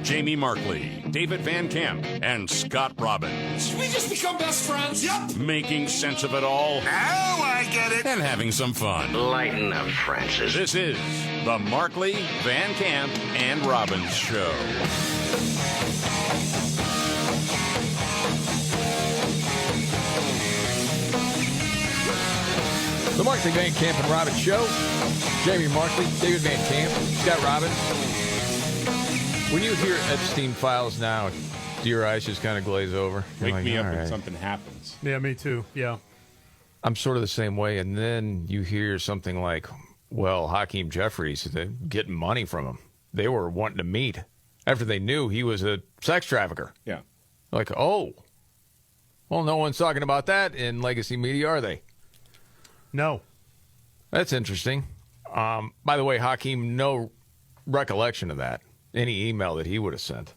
Jamie Markley, David Van Camp, and Scott Robbins. We just become best friends. Yep. Making sense of it all. Now I get it. And having some fun. Lighten up, Francis. This is the Markley, Van Camp, and Robbins Show. The Markley, Van Camp, and Robbins Show. Jamie Markley, David Van Camp, Scott Robbins. When you hear Epstein files now, do your eyes just kind of glaze over? Wake me up when something happens. Yeah, me too. Yeah. I'm sort of the same way. And then you hear something like, well, Hakeem Jeffries, they're getting money from him. They were wanting to meet after they knew he was a sex trafficker. Yeah. Like, oh, well, no one's talking about that in legacy media, are they? No. That's interesting. By the way, Hakeem, no recollection of that. Any email that he would have sent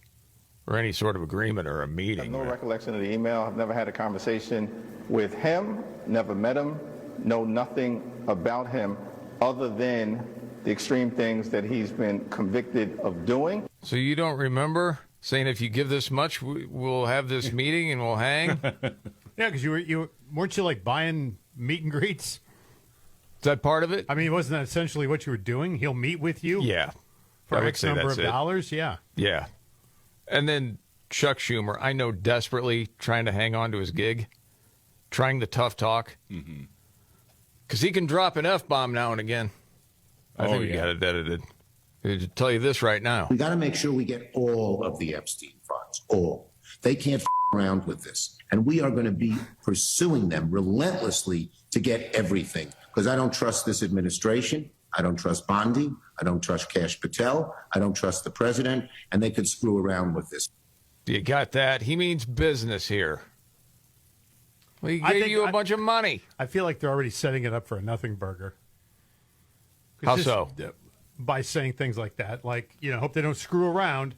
or any sort of agreement or a meeting. I have no recollection of the email. I've never had a conversation with him, never met him, know nothing about him other than the extreme things that he's been convicted of doing. So you don't remember saying if you give this much, we'll have this meeting and we'll hang? Yeah, because weren't you like buying meet and greets? Is that part of it? I mean, wasn't that essentially what you were doing? He'll meet with you? Yeah. For X number of dollars? Yeah. Yeah. And then Chuck Schumer, I know desperately trying to hang on to his gig, trying the tough talk. Because he can drop an F-bomb now and again. I think we got it edited. To tell you this right now. We got to make sure we get all of the Epstein funds, all. They can't around with this. And we are going to be pursuing them relentlessly to get everything. Because I don't trust this administration. I don't trust Bondi. I don't trust Kash Patel. I don't trust the president. And they could screw around with this. You got that? He means business here. Well, he gave you a bunch of money. I feel like they're already setting it up for a nothing burger. How so? By saying things like that. Like, hope they don't screw around.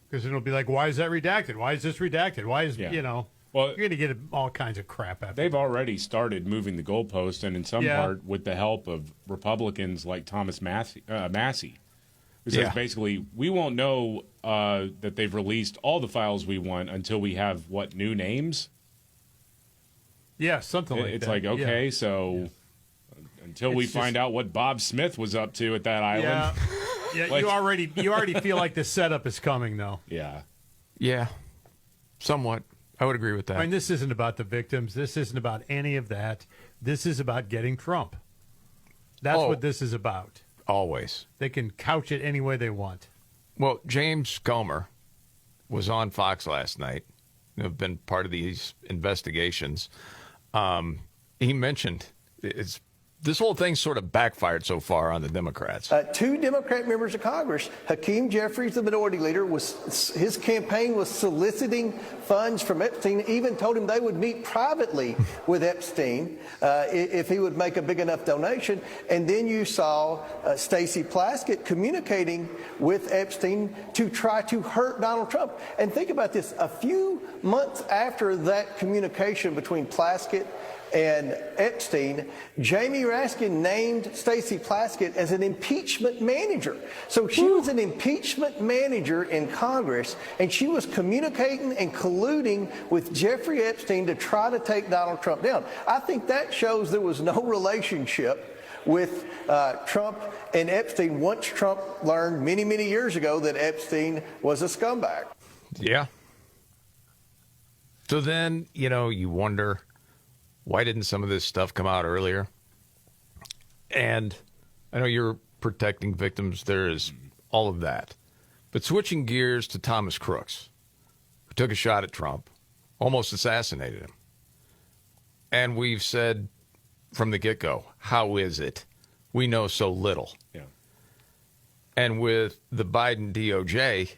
Because it'll be like, why is that redacted? Why is this redacted? Why is, well, you're going to get all kinds of crap after. They've already started moving the goalpost, and in some part with the help of Republicans like Thomas Massey. Who says basically, we won't know that they've released all the files we want until we have, new names? Yeah, something like that. It's like, okay, so until we find out what Bob Smith was up to at that island. Yeah, you already feel like the setup is coming, though. Yeah. Yeah, somewhat. I would agree with that. I mean, this isn't about the victims. This isn't about any of that. This is about getting Trump. That's what this is about. Always. They can couch it any way they want. Well, James Comer was on Fox last night. Have been part of these investigations. He mentioned this whole thing sort of backfired so far on the Democrats. 2 Democrat members of Congress, Hakeem Jeffries, the minority leader, his campaign was soliciting funds from Epstein, even told him they would meet privately with Epstein if he would make a big enough donation. And then you saw Stacey Plaskett communicating with Epstein to try to hurt Donald Trump. And think about this, a few months after that communication between Plaskett and Epstein, Jamie Raskin named Stacey Plaskett as an impeachment manager. So she was an impeachment manager in Congress, and she was communicating and colluding with Jeffrey Epstein to try to take Donald Trump down. I think that shows there was no relationship with Trump and Epstein once Trump learned many, many years ago that Epstein was a scumbag. Yeah. So then, you wonder, why didn't some of this stuff come out earlier? And I know you're protecting victims. There is all of that. But switching gears to Thomas Crooks, who took a shot at Trump, almost assassinated him. And we've said from the get-go, how is it? We know so little. Yeah. And with the Biden DOJ,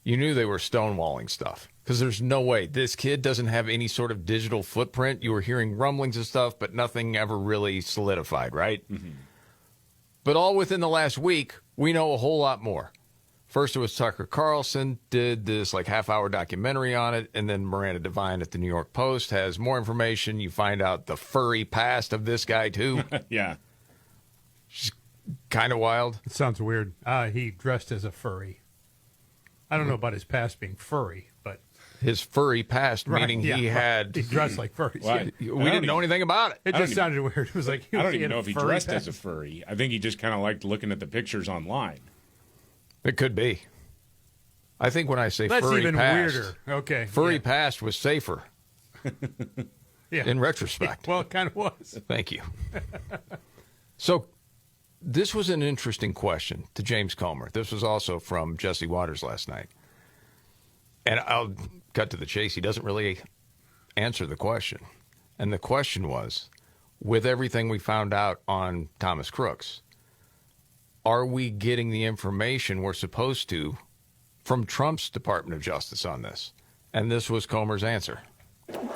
you knew they were stonewalling stuff. Because there's no way. This kid doesn't have any sort of digital footprint. You were hearing rumblings and stuff, but nothing ever really solidified, right? Mm-hmm. But all within the last week, we know a whole lot more. First, it was Tucker Carlson did this half-hour documentary on it, and then Miranda Devine at the New York Post has more information. You find out the furry past of this guy, too. Yeah. Just kind of wild. It sounds weird. He dressed as a furry. I don't know about his past being furry, but... His furry past, meaning he had... He dressed like furries. Well, we didn't know anything about it. It just sounded weird. It was like... I don't even know if he dressed as a furry. I think he just kind of liked looking at the pictures online. It could be. I think when I say That's furry even past... weirder. Okay. Furry past was safer. Yeah. In retrospect. Well, it kind of was. Thank you. So... this was an interesting question to James Comer. This was also from Jesse Waters last night. And I'll cut to the chase. He doesn't really answer the question. And the question was, with everything we found out on Thomas Crooks, are we getting the information we're supposed to from Trump's Department of Justice on this? And this was Comer's answer.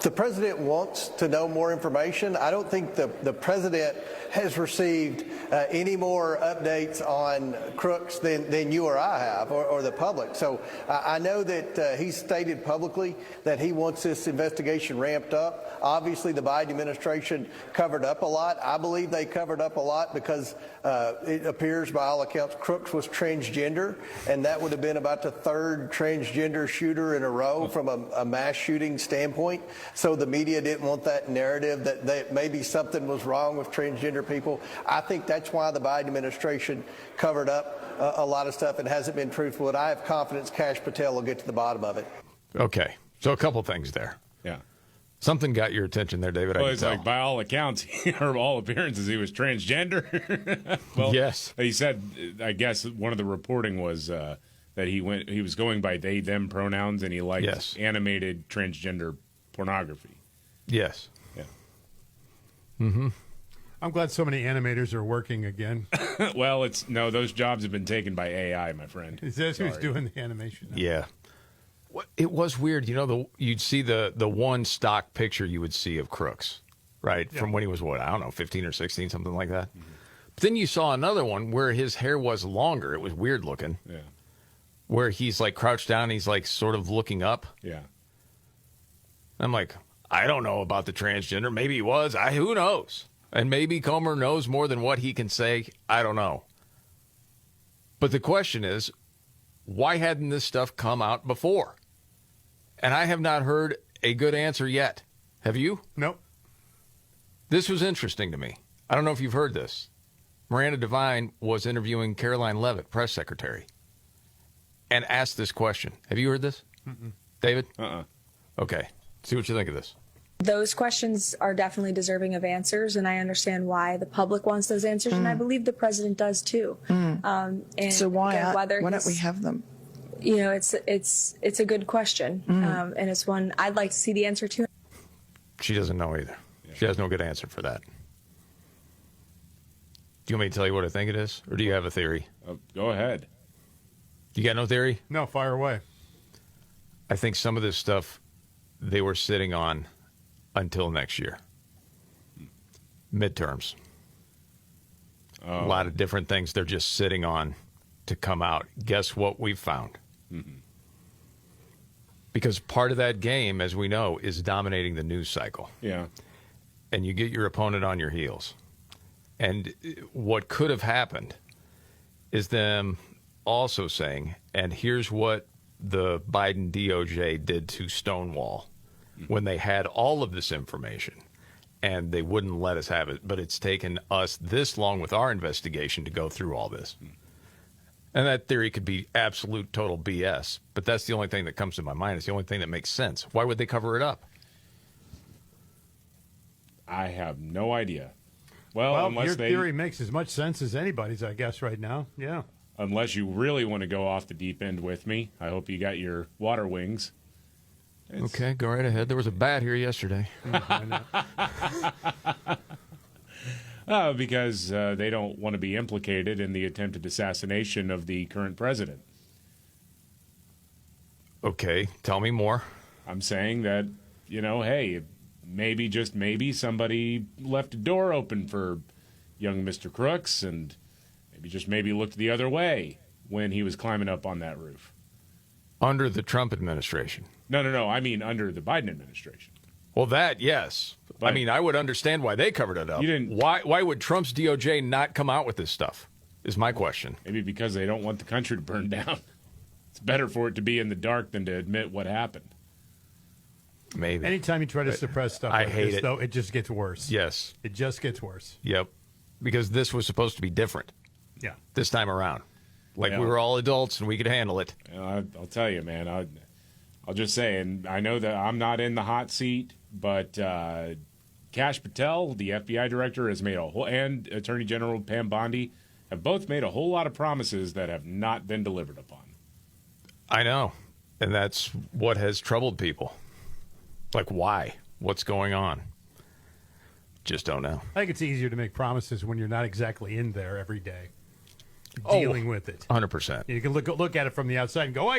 The president wants to know more information. I don't think the president has received any more updates on Crooks than you or I have, or the public. So I know that he's stated publicly that he wants this investigation ramped up. Obviously, the Biden administration covered up a lot. I believe they covered up a lot because it appears, by all accounts, Crooks was transgender, and that would have been about the 3rd transgender shooter in a row from a mass shooting standpoint. So the media didn't want that narrative that maybe something was wrong with transgender people. I think that's why the Biden administration covered up a lot of stuff and hasn't been truthful. And I have confidence Kash Patel will get to the bottom of it. Okay. So a couple things there. Yeah. Something got your attention there, David. Well, it's like, by all accounts, or all appearances, he was transgender. Well, yes. He said, I guess one of the reporting was that he was going by they, them pronouns, and he liked animated transgender pornography. Yes. Yeah. Mm-hmm. I'm glad so many animators are working again. Well, those jobs have been taken by AI, my friend. Is that who's doing the animation now? Yeah. It was weird. You'd see the one stock picture you would see of Crooks, right? Yeah. From when he was, 15 or 16, something like that. Mm-hmm. But then you saw another one where his hair was longer. It was weird looking. Yeah. Where he's crouched down. He's sort of looking up. Yeah. I'm like, I don't know about the transgender. Maybe he was. Who knows? And maybe Comer knows more than what he can say. I don't know. But the question is, why hadn't this stuff come out before? And I have not heard a good answer yet. Have you? Nope. This was interesting to me. I don't know if you've heard this. Miranda Devine was interviewing Caroline Leavitt, press secretary, and asked this question. Have you heard this? Mm-mm. David? Uh-uh. Okay. See what you think of this. Those questions are definitely deserving of answers, and I understand why the public wants those answers, and I believe the president does too. And So why again, why don't we have them? You know, it's a good question, and it's one I'd like to see the answer to. She doesn't know either. She has no good answer for that. Do you want me to tell you what I think it is, or do you have a theory? Go ahead. You got no theory? No, fire away. I think some of this stuff they were sitting on until next year. Midterms. A lot of different things they're just sitting on to come out. Guess what we've found? Mm-hmm. Because part of that game, as we know, is dominating the news cycle. Yeah. And you get your opponent on your heels. And what could have happened is them also saying, and here's what the Biden DOJ did to Stonewall when they had all of this information and they wouldn't let us have it. But it's taken us this long with our investigation to go through all this. And that theory could be absolute total BS, but that's the only thing that comes to my mind. It's the only thing that makes sense. Why would they cover it up? I have no idea. Well, unless your they, theory makes as much sense as anybody's, I guess, right now. Yeah. Unless you really want to go off the deep end with me. I hope you got your water wings. Okay, go right ahead. There was a bat here yesterday. Because they don't want to be implicated in the attempted assassination of the current president. Okay, tell me more. I'm saying that, hey, maybe, just maybe, somebody left a door open for young Mr. Crooks and maybe looked the other way when he was climbing up on that roof. Under the Trump administration? No. I mean under the Biden administration. Well, that, yes. But, I mean, I would understand why they covered it up. Why would Trump's DOJ not come out with this stuff, is my question. Maybe because they don't want the country to burn down. It's better for it to be in the dark than to admit what happened. Maybe. Anytime you try to suppress stuff like this, though, it just gets worse. Yes. It just gets worse. Yep. Because this was supposed to be different. Yeah. This time around. We were all adults and we could handle it. I'll tell you, man. I'll just say, and I know that I'm not in the hot seat, but Kash Patel, the FBI director, has made and Attorney General Pam Bondi have both made a whole lot of promises that have not been delivered upon. I know. And that's what has troubled people. Like, why? What's going on? Just don't know. I think it's easier to make promises when you're not exactly in there every day dealing with it. 100%. You can look at it from the outside and go,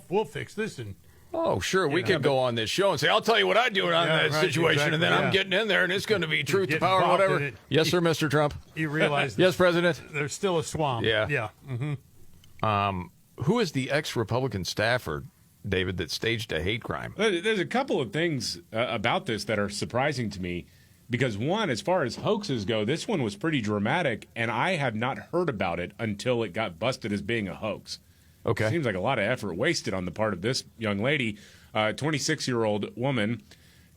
we'll fix this. And oh, sure. We could go on this show and say, I'll tell you what I do on that situation, exactly, and then I'm getting in there, and it's going to be truth to power or whatever. Yes, sir, Mr. Trump. You realize yes, President. There's still a swamp. Yeah. Yeah. Mm-hmm. Who is the ex-Republican staffer, David, that staged a hate crime? There's a couple of things about this that are surprising to me. Because, one, as far as hoaxes go, this one was pretty dramatic, and I had not heard about it until it got busted as being a hoax. Okay. Seems like a lot of effort wasted on the part of this young lady. 26-year-old woman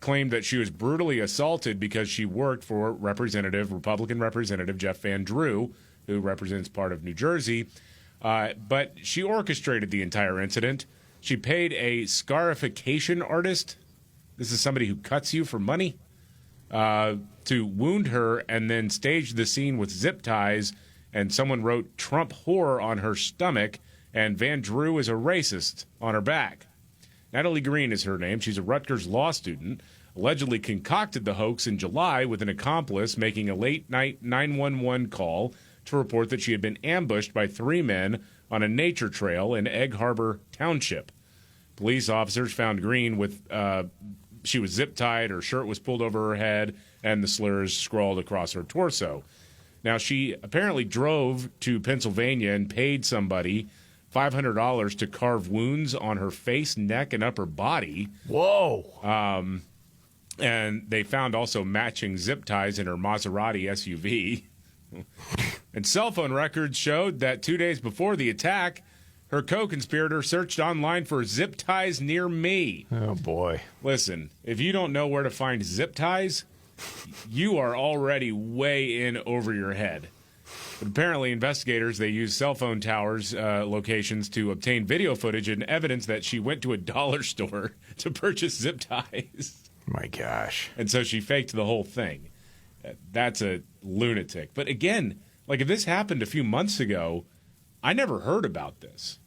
claimed that she was brutally assaulted because she worked for Republican Representative Jeff Van Drew, who represents part of New Jersey. But she orchestrated the entire incident. She paid a scarification artist. This is somebody who cuts you for money. To wound her and then staged the scene with zip ties, and someone wrote Trump whore on her stomach, and Van Drew is a racist on her back. Natalie Green is her name. She's a Rutgers law student, allegedly concocted the hoax in July with an accomplice making a late-night 911 call to report that she had been ambushed by 3 men on a nature trail in Egg Harbor Township. Police officers found Green with she was zip-tied, her shirt was pulled over her head, and the slurs scrawled across her torso. Now, she apparently drove to Pennsylvania and paid somebody $500 to carve wounds on her face, neck, and upper body. Whoa! And they found also matching zip ties in her Maserati SUV. And cell phone records showed that 2 days before the attack, her co-conspirator searched online for zip ties near me. Oh, boy. Listen, if you don't know where to find zip ties, you are already way in over your head. But apparently, investigators, they use cell phone towers locations to obtain video footage and evidence that she went to a dollar store to purchase zip ties. My gosh. And so she faked the whole thing. That's a lunatic. But again, like if this happened a few months ago, I never heard about this.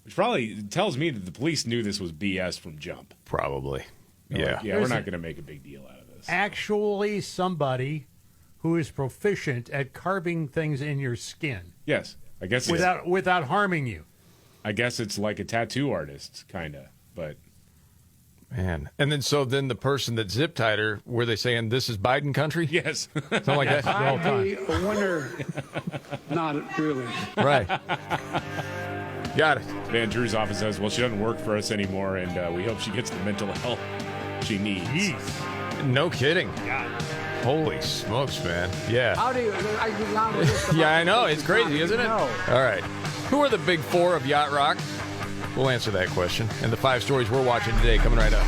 Which probably tells me that the police knew this was BS from jump. Probably. They're Yeah. like, we're not going to make a big deal out of this. Actually, somebody who is proficient at carving things in your skin. Yes. I guess without harming you. I guess it's like a tattoo artist, kind of. But Man. And then the person that zip tied her, were they saying this is Biden country? Yes. Something like that. I'd be a winner. Not really. Right. Got it. Van Drew's office says, well, she doesn't work for us anymore, and we hope she gets the mental help she needs. Jeez. No kidding. God. Holy smokes, man. Yeah. How do you? Yeah, I know. It's crazy, isn't it? No. All right. Who are the big four of Yacht Rock? We'll answer that question. And the 5 stories we're watching today coming right up.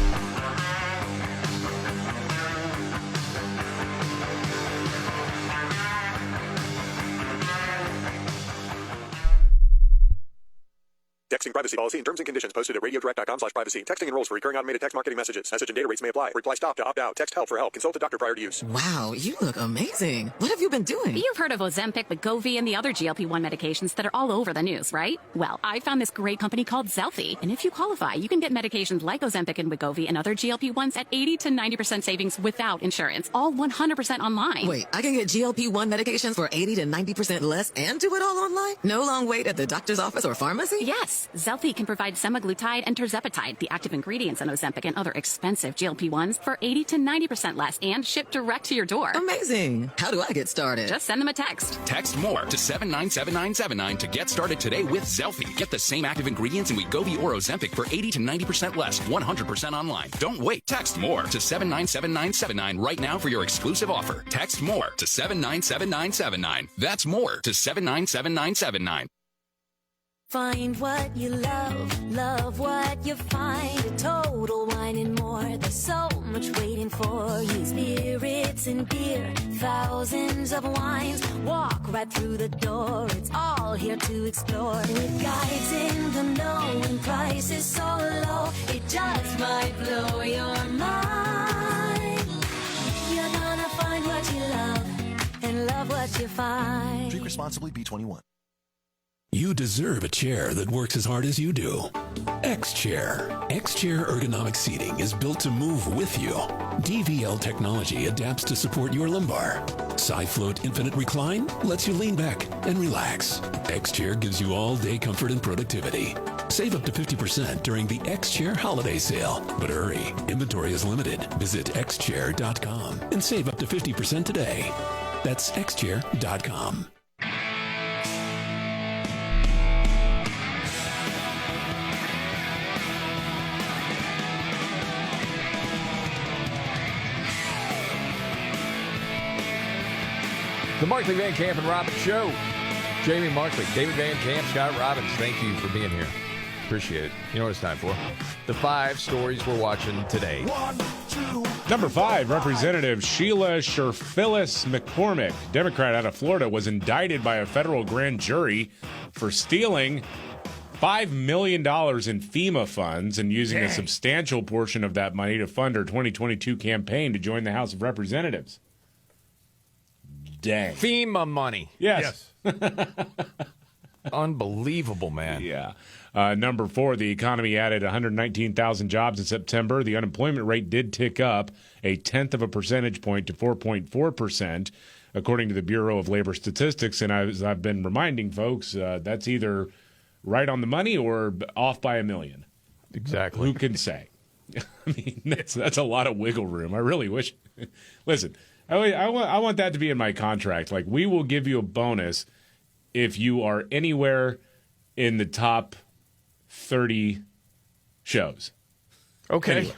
Texting privacy policy and terms and conditions posted at radiodirect.com/privacy. Texting enrolls for recurring automated text marketing messages. Message and data rates may apply. Reply stop to opt out. Text help for help. Consult a doctor prior to use. Wow, you look amazing. What have you been doing? You've heard of Ozempic, Wegovy, and the other GLP-1 medications that are all over the news, right? Well, I found this great company called Zelfie. And if you qualify, you can get medications like Ozempic and Wegovy and other GLP-1s at 80 to 90% savings without insurance. All 100% online. Wait, I can get GLP-1 medications for 80 to 90% less and do it all online? No long wait at the doctor's office or pharmacy? Yes, Zelfie can provide semaglutide and tirzepatide, the active ingredients in Ozempic and other expensive GLP-1s, for 80 to 90% less and shipped direct to your door. Amazing. How do I get started? Just send them a text. Text MORE to 797979 to get started today with Zelfie. Get the same active ingredients in Wegovy or Ozempic for 80 to 90% less, 100% online. Don't wait. Text MORE to 797979 right now for your exclusive offer. Text MORE to 797979. That's MORE to 797979. Find what you love what you find. A Total Wine and More. There's so much waiting for you. Spirits and beer, thousands of wines. Walk right through the door. It's all here to explore. With guides in the know and prices so low, it just might blow your mind. You're gonna find what you love and love what you find. Drink responsibly, B21. You deserve a chair that works as hard as you do. X-Chair. X-Chair ergonomic seating is built to move with you. DVL technology adapts to support your lumbar. SiFloat Infinite Recline lets you lean back and relax. X-Chair gives you all-day comfort and productivity. Save up to 50% during the X-Chair holiday sale. But hurry, inventory is limited. Visit xchair.com and save up to 50% today. That's xchair.com. The Markley, Van Camp, and Robbins Show. Jamie Markley, David Van Camp, Scott Robbins, thank you for being here. Appreciate it. You know what it's time for? The 5 stories we're watching today. Number 5, Representative Sheila Sherphillis McCormick, Democrat out of Florida, was indicted by a federal grand jury for stealing $5 million in FEMA funds and using a substantial portion of that money to fund her 2022 campaign to join the House of Representatives. Dang. FEMA money. Yes. Unbelievable, man. Yeah. Number 4, the economy added 119,000 jobs in September. The unemployment rate did tick up a 0.1 of a percentage point to 4.4%, according to the Bureau of Labor Statistics. And as I've been reminding folks, that's either right on the money or off by $1 million. Exactly. Who can say? I mean, that's a lot of wiggle room. I really wish. Listen, I want that to be in my contract. Like, we will give you a bonus if you are anywhere in the top 30 shows. Okay.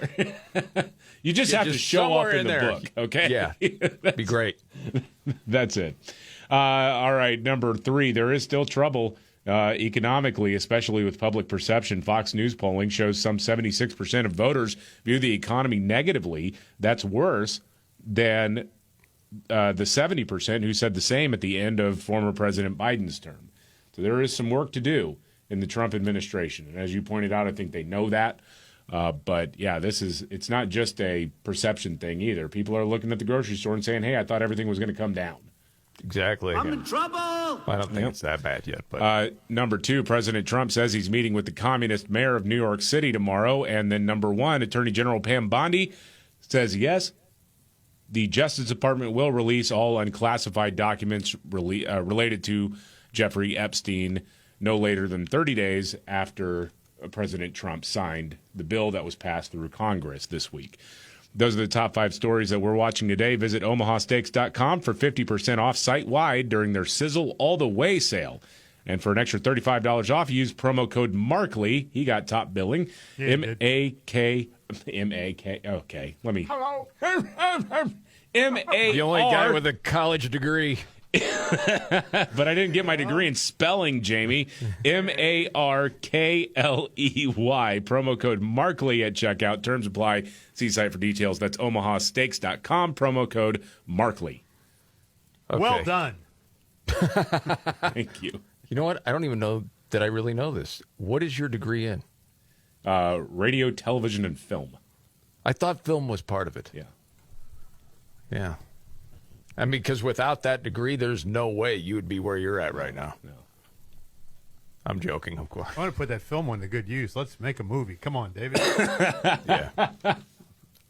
You just have to show up in the book, okay? Yeah, be great. That's it. All right, number 3. There is still trouble economically, especially with public perception. Fox News polling shows some 76% of voters view the economy negatively. That's worse than the 70% who said the same at the end of former President Biden's term. So there is some work to do in the Trump administration. And as you pointed out, I think they know that. But yeah, it's not just a perception thing either. People are looking at the grocery store and saying, hey, I thought everything was going to come down. Exactly. I'm in trouble. I don't think it's that bad yet. But number 2, President Trump says he's meeting with the communist mayor of New York City tomorrow. And then number 1, Attorney General Pam Bondi says, yes, the Justice Department will release all unclassified documents related to Jeffrey Epstein no later than 30 days after President Trump signed the bill that was passed through Congress this week. Those are the top 5 stories that we're watching today. Visit omahasteaks.com for 50% off site-wide during their Sizzle All the Way sale. And for an extra $35 off, use promo code Markley. He got top billing. M-A-K. Okay, let me. Hello. M-A-R. the only guy with a college degree. But I didn't get my degree in spelling, Jamie. Markley. Promo code Markley at checkout. Terms apply. See site for details. That's omahasteaks.com. Promo code Markley. Okay. Well done. Thank you. You know what? I don't even know that I really know this. What is your degree in? Radio, television, and film. I thought film was part of it. Yeah. Yeah. I mean, because without that degree, there's no way you would be where you're at right now. No. I'm joking, of course. I want to put that film one to good use. Let's make a movie. Come on, David. Yeah.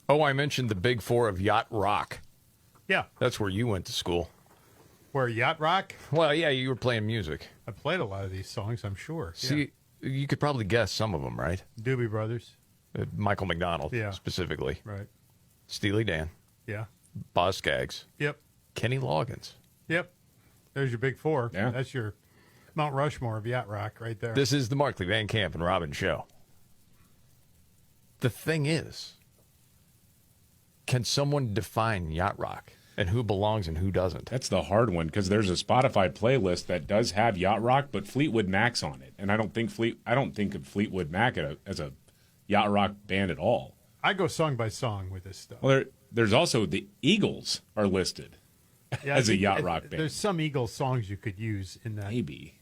Oh, I mentioned the Big Four of Yacht Rock. Yeah. That's where you went to school. Where, Yacht Rock? Well, yeah, you were playing music. I played a lot of these songs, I'm sure. See, you could probably guess some of them, right? Doobie Brothers. Michael McDonald, Yeah. specifically. Right. Steely Dan. Yeah. Boz Scaggs. Yep. Kenny Loggins. Yep. There's your Big Four. Yeah. That's your Mount Rushmore of Yacht Rock right there. This is the Markley, Van Camp, and Robin show. The thing is, can someone define yacht rock and who belongs and who doesn't? That's the hard one because there's a Spotify playlist that does have yacht rock, but Fleetwood Mac's on it, and I don't think of Fleetwood Mac as a yacht rock band at all. I go song by song with this stuff. Well, there's also the Eagles are listed as a yacht rock band. There's some Eagles songs you could use in that. Maybe.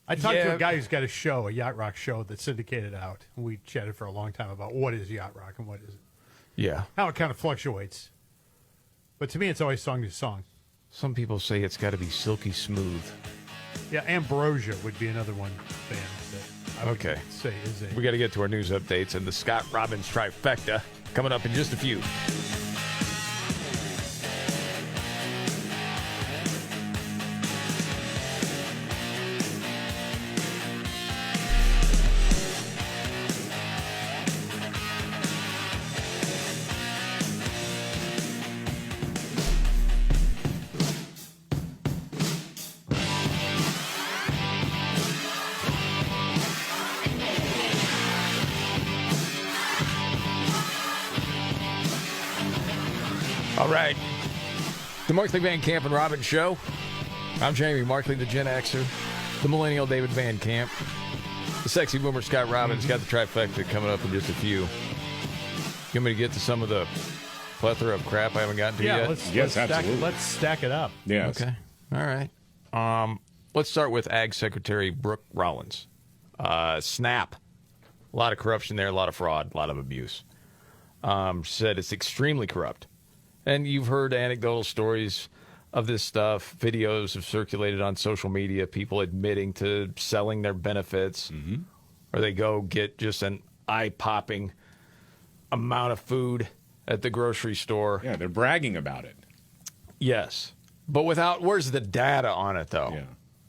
I talked to a guy who's got a show, a yacht rock show that's syndicated out. We chatted for a long time about what is yacht rock and what isn't. Yeah. How it kind of fluctuates. But to me, it's always song to song. Some people say it's got to be silky smooth. Yeah, Ambrosia would be another one band that I would say is a... We got to get to our news updates and the Scott Robbins trifecta coming up in just a few. All right. The Markley, Van Camp, and Robin show. I'm Jamie Markley, the Gen Xer, the millennial David Van Camp, the sexy boomer Scott Robbins. Got the trifecta coming up in just a few. You want me to get to some of the plethora of crap I haven't gotten to yet? Let's stack it up. Yes. Okay. All right. Let's start with Ag Secretary Brooke Rollins. SNAP. A lot of corruption there, a lot of fraud, a lot of abuse. Said it's extremely corrupt. And you've heard anecdotal stories of this stuff. Videos have circulated on social media, people admitting to selling their benefits, or they go get just an eye-popping amount of food at the grocery store. Yeah, they're bragging about it. Yes. But where's the data on it, though? Yeah.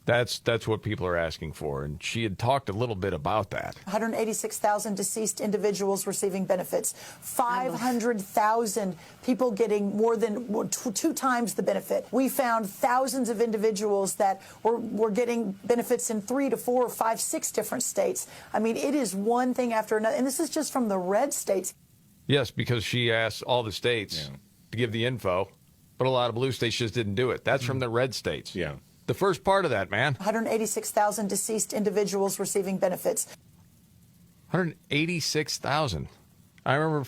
That's what people are asking for, and she had talked a little bit about that. 186,000 deceased individuals receiving benefits, 500,000 people getting more than two times the benefit. We found thousands of individuals that were getting benefits in 3 to 4 or 5, 6 different states. I mean, it is one thing after another, and this is just from the red states. Yes, because she asked all the states to give the info, but a lot of blue states just didn't do it. That's from the red states. Yeah. The first part of that, man. 186,000 deceased individuals receiving benefits. 186,000. I remember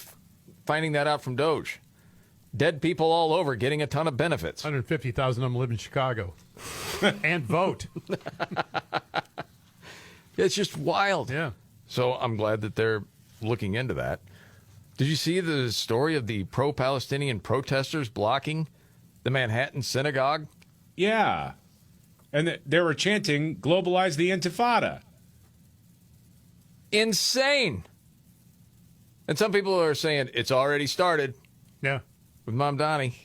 finding that out from Doge. Dead people all over getting a ton of benefits. 150,000 of them live in Chicago and vote. It's just wild. Yeah. So I'm glad that they're looking into that. Did you see the story of the pro-Palestinian protesters blocking the Manhattan synagogue? Yeah. And they were chanting, globalize the Intifada. Insane. And some people are saying it's already started. Yeah. With Mom Donnie.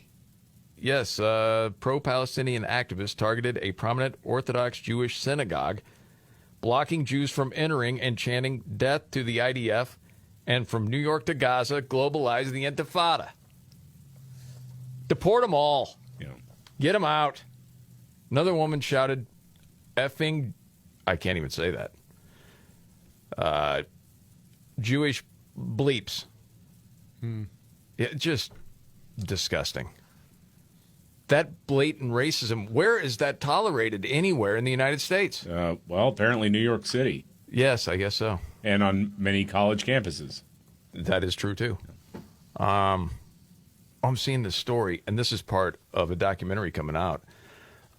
Yes, pro-Palestinian activists targeted a prominent Orthodox Jewish synagogue, blocking Jews from entering and chanting death to the IDF, and from New York to Gaza, globalize the Intifada. Deport them all. Yeah. Get them out. Another woman shouted, effing, I can't even say that, Jewish bleeps. Just disgusting. That blatant racism, where is that tolerated anywhere in the United States? Well, apparently New York City. Yes, I guess so. And on many college campuses. That is true, too. I'm seeing this story, and this is part of a documentary coming out.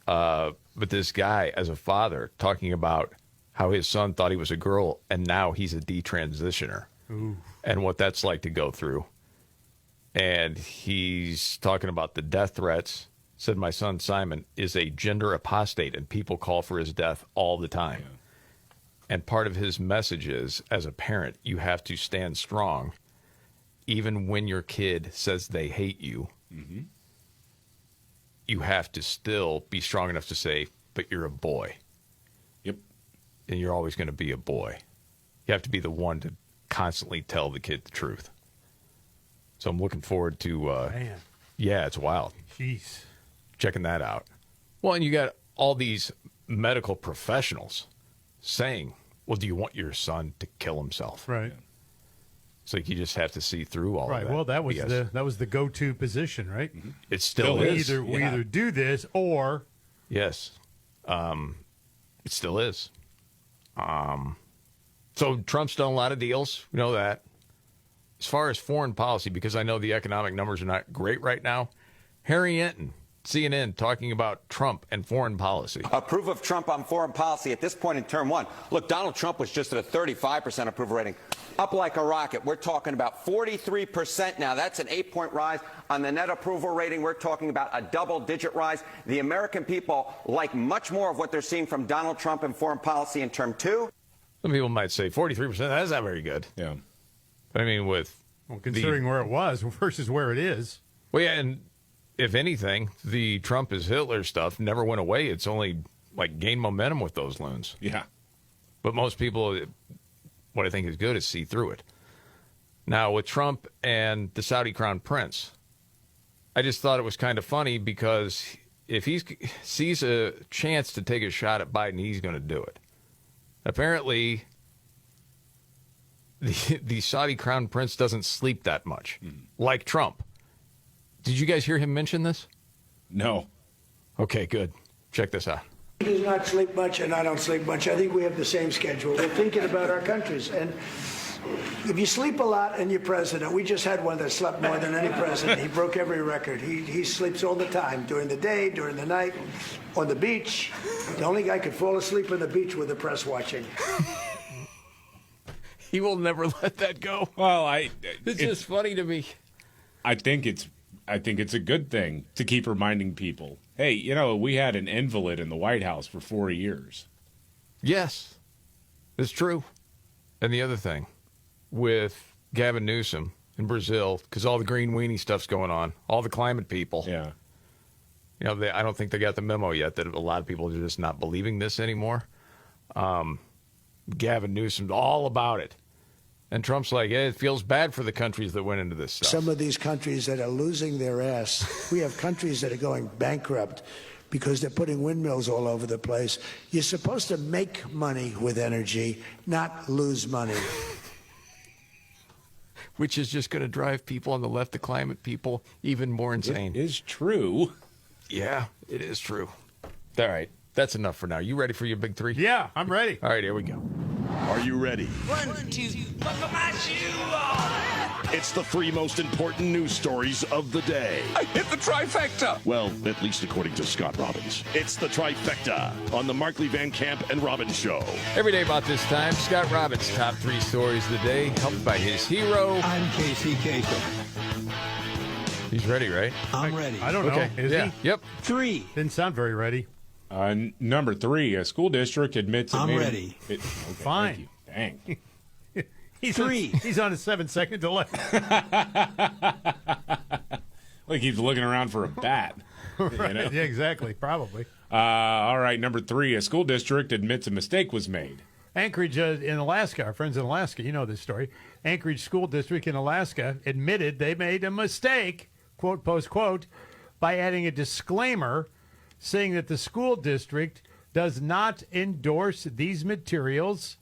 But this guy, as a father, talking about how his son thought he was a girl, and now he's a detransitioner. Ooh. And what that's like to go through. And he's talking about the death threats. Said my son Simon is a gender apostate, and people call for his death all the time. Yeah. And part of his message is, as a parent, you have to stand strong, even when your kid says they hate you. Mm-hmm. You have to still be strong enough to say, but you're a boy. Yep. And you're always going to be a boy. You have to be the one to constantly tell the kid the truth. So I'm looking forward to, Man. Yeah, it's wild. Jeez. Checking that out. Well, and you got all these medical professionals saying, well, do you want your son to kill himself? Right. So you just have to see through all right. of that. Well, that was the go-to position, right? Mm-hmm. It still is. We either do this or yes, it still is. So Trump's done a lot of deals. We know that. As far as foreign policy, because I know the economic numbers are not great right now, Harry Enton, CNN, talking about Trump and foreign policy. Approve of Trump on foreign policy at this point in term one. Look, Donald Trump was just at a 35% approval rating. Up like a rocket. We're talking about 43% now. That's an 8-point rise. On the net approval rating, we're talking about a double-digit rise. The American people like much more of what they're seeing from Donald Trump and foreign policy in term two. Some people might say 43%, that's not very good. Yeah. I mean, considering where it was versus where it is. Well, yeah, and if anything, the Trump is Hitler stuff never went away. It's only like gained momentum with those loons. Yeah. But most people, what I think is good is see through it. Now, with Trump and the Saudi Crown Prince, I just thought it was kind of funny because if he sees a chance to take a shot at Biden, he's going to do it. Apparently, the Saudi Crown Prince doesn't sleep that much, like Trump. Did you guys hear him mention this? No. Okay, good. Check this out. He does not sleep much, and I don't sleep much. I think we have the same schedule. We're thinking about our countries. And if you sleep a lot and you're president, we just had one that slept more than any president. He broke every record. He sleeps all the time, during the day, during the night, on the beach. The only guy could fall asleep on the beach with the press watching. He will never let that go. Well, it's just funny to me. I think it's a good thing to keep reminding people, hey, we had an invalid in the White House for 4 years. Yes, it's true. And the other thing, with Gavin Newsom in Brazil, because all the green weenie stuff's going on, all the climate people. Yeah. I don't think they got the memo yet that a lot of people are just not believing this anymore. Gavin Newsom's all about it. And Trump's like, hey, it feels bad for the countries that went into this stuff. Some of these countries that are losing their ass. We have countries that are going bankrupt because they're putting windmills all over the place. You're supposed to make money with energy, not lose money. which is just going to drive people on the left, the climate people, even more insane. It is true. Yeah, it is true. All right. That's enough for now. You ready for your big three? Yeah, I'm ready. All right, here we go. Are you ready? 1, 2, buckle my shoe on. It's the 3 most important news stories of the day. I hit the trifecta. Well, at least according to Scott Robbins. It's the trifecta on the Markley, Van Camp, and Robbins Show. Every day about this time, Scott Robbins' top 3 stories of the day, helped by his hero. I'm Casey Kasem. He's ready, right? I'm ready. I don't know. Okay. Is Yeah. he? Yep. 3. Didn't sound very ready. Number 3, a school district admits. I'm ready. Okay, Fine. Dang. He's 3. He's on a 7-second delay. Like he's looking around for a bat. Right. You know? Yeah, exactly. Probably. All right, number 3, a school district admits a mistake was made. Anchorage in Alaska, our friends in Alaska, you know this story. Anchorage School District in Alaska admitted they made a mistake, quote, post quote, by adding a disclaimer saying that the school district does not endorse these materials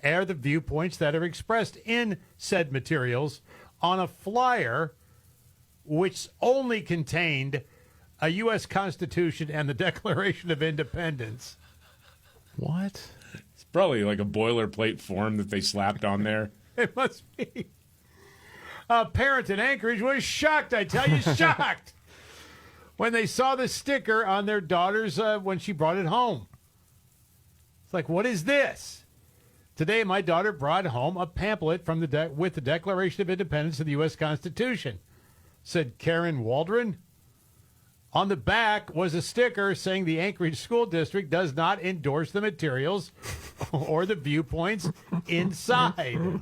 or the viewpoints that are expressed in said materials on a flyer which only contained a U.S. Constitution and the Declaration of Independence. What? It's probably like a boilerplate form that they slapped on there. It must be. A parent in Anchorage was shocked, I tell you, shocked, when they saw the sticker on their daughter's when she brought it home. It's like, what is this? Today, my daughter brought home a pamphlet from with the Declaration of Independence and the U.S. Constitution, said Karen Waldron. On the back was a sticker saying the Anchorage School District does not endorse the materials or the viewpoints inside.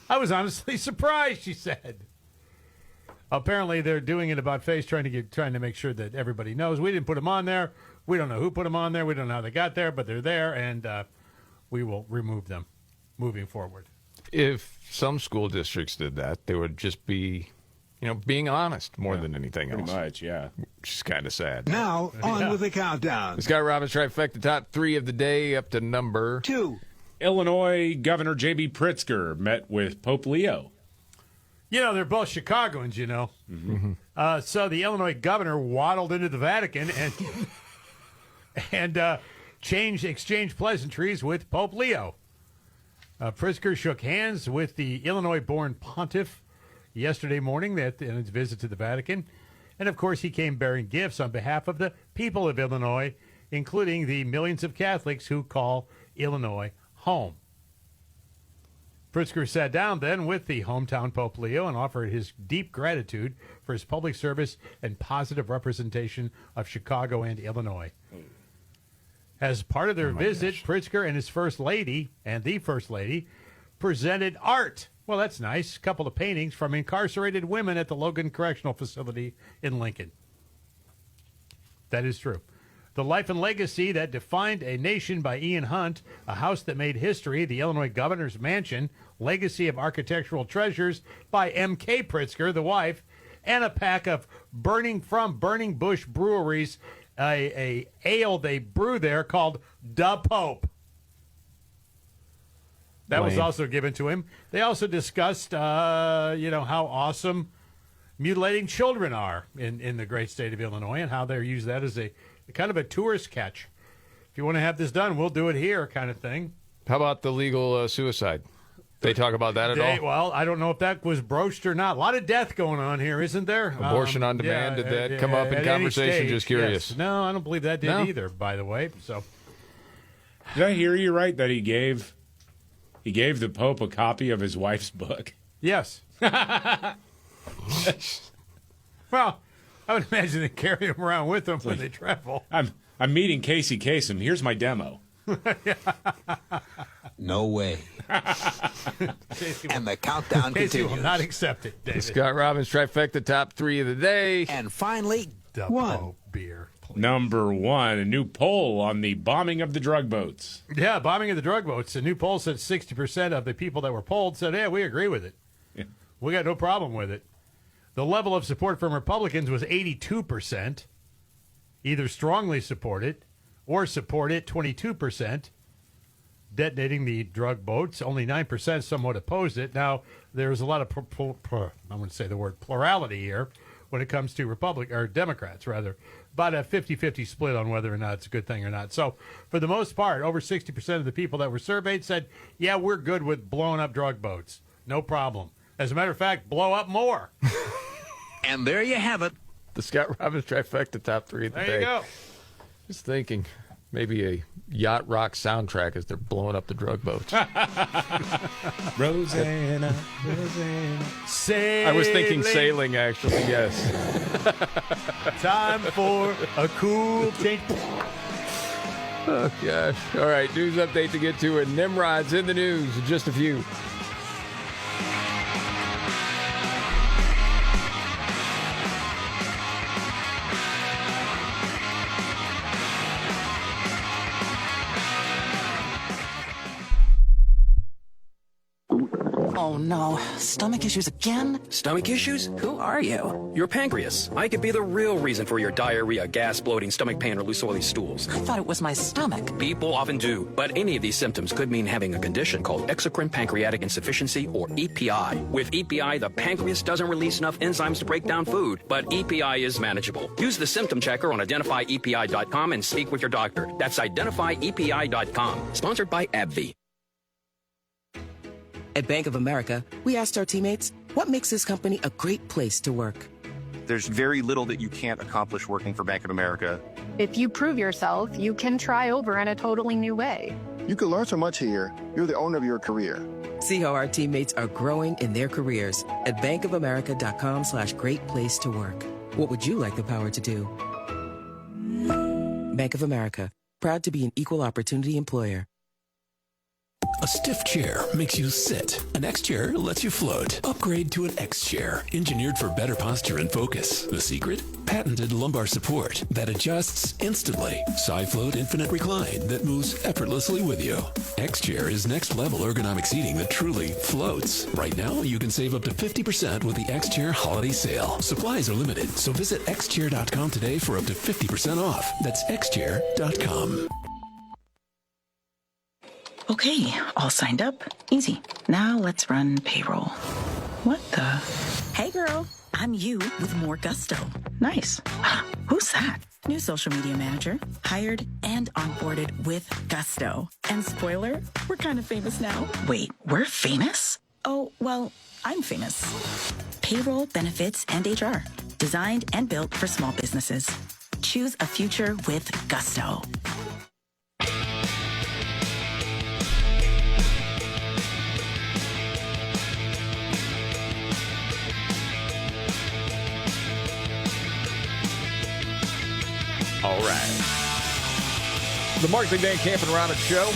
I was honestly surprised, she said. Apparently, they're doing it about face, trying to make sure that everybody knows. We didn't put them on there. We don't know who put them on there. We don't know how they got there, but they're there, and we will remove them moving forward. If some school districts did that, they would just be, being honest more than anything else. Pretty much, yeah. Which is kind of sad. Now, on with the countdown. The Scott Robbins trifecta, top 3 of the day, up to number 2. Illinois Governor J.B. Pritzker met with Pope Leo. They're both Chicagoans, Mm-hmm. So the Illinois governor waddled into the Vatican and exchanged pleasantries with Pope Leo. Pritzker shook hands with the Illinois-born pontiff yesterday morning in his visit to the Vatican. And, of course, he came bearing gifts on behalf of the people of Illinois, including the millions of Catholics who call Illinois home. Pritzker sat down then with the hometown Pope Leo and offered his deep gratitude for his public service and positive representation of Chicago and Illinois. As part of their visit, Pritzker and his First Lady, presented art. Well, that's nice. A couple of paintings from incarcerated women at the Logan Correctional Facility in Lincoln. That is true. The Life and Legacy That Defined a Nation by Ian Hunt, A House That Made History, the Illinois Governor's Mansion, Legacy of Architectural Treasures by M.K. Pritzker, the wife, and a pack of Burning Bush Breweries, a ale they brew there called Da Pope. That was also given to him. They also discussed, how awesome mutilating children are in the great state of Illinois and how they use that as a kind of a tourist catch. If you want to have this done, we'll do it here kind of thing. How about the legal suicide? They talk about that at all? Well, I don't know if that was broached or not. A lot of death going on here, isn't there? Abortion on demand, did that come up in conversation? Just curious. Yes. No, I don't believe that did either, by the way. So, did I hear you right that he gave the Pope a copy of his wife's book? Yes. Well, I would imagine they carry them around with them when they travel. I'm meeting Casey Kasem. Here's my demo. No way. And the countdown Casey continues. will not accept it, David. The Scott Robbins trifecta, top 3 of the day. And finally, one beer. Please. Number 1, a new poll on the bombing of the drug boats. Yeah, bombing of the drug boats. A new poll said 60% of the people that were polled said, yeah, we agree with it. Yeah. We got no problem with it. The level of support from Republicans was 82%. Either strongly support it or support it, 22%. detonating the drug boats. Only 9% somewhat opposed it. Now, there's a lot of, I'm going to say the word plurality here when it comes to Democrats, rather. About a 50-50 split on whether or not it's a good thing or not. So, for the most part, over 60% of the people that were surveyed said, yeah, we're good with blowing up drug boats. No problem. As a matter of fact, blow up more. And there you have it. The Scott Robbins trifecta top 3 of the day. There you go. Just thinking, maybe a yacht rock soundtrack as they're blowing up the drug boats. Rosanna. Sailing. I was thinking sailing, actually, yes. Time for a cool change. Oh, gosh. All right, news update to get to, and Nimrod's in the news in just a few. Oh no, stomach issues again? Stomach issues? Who are you? Your pancreas. I could be the real reason for your diarrhea, gas, bloating, stomach pain, or loose oily stools. I thought it was my stomach. People often do, but any of these symptoms could mean having a condition called exocrine pancreatic insufficiency, or EPI. With EPI, the pancreas doesn't release enough enzymes to break down food, but EPI is manageable. Use the symptom checker on identifyepi.com and speak with your doctor. That's identifyepi.com. Sponsored by AbbVie. At Bank of America, we asked our teammates, what makes this company a great place to work? There's very little that you can't accomplish working for Bank of America. If you prove yourself, you can try over in a totally new way. You can learn so much here. You're the owner of your career. See how our teammates are growing in their careers at bankofamerica.com/great place to work. What would you like the power to do? Bank of America, proud to be an equal opportunity employer. A stiff chair makes you sit. An X chair lets you float. Upgrade to an X chair, engineered for better posture and focus. The secret? Patented lumbar support that adjusts instantly. SiFloat Infinite Recline that moves effortlessly with you. X chair is next level ergonomic seating that truly floats. Right now, you can save up to 50% with the X chair holiday sale. Supplies are limited, so visit xchair.com today for up to 50% off. That's xchair.com. Okay, all signed up. Easy. Now let's run payroll. What the? Hey girl, I'm you with more gusto. Nice. Who's that? New social media manager. Hired and onboarded with gusto. And spoiler, we're kind of famous now. Wait, we're famous? Oh, well, I'm famous. Payroll, benefits, and HR. Designed and built for small businesses. Choose a future with gusto. All right. The Markley, Van Camp, and Robbins Show.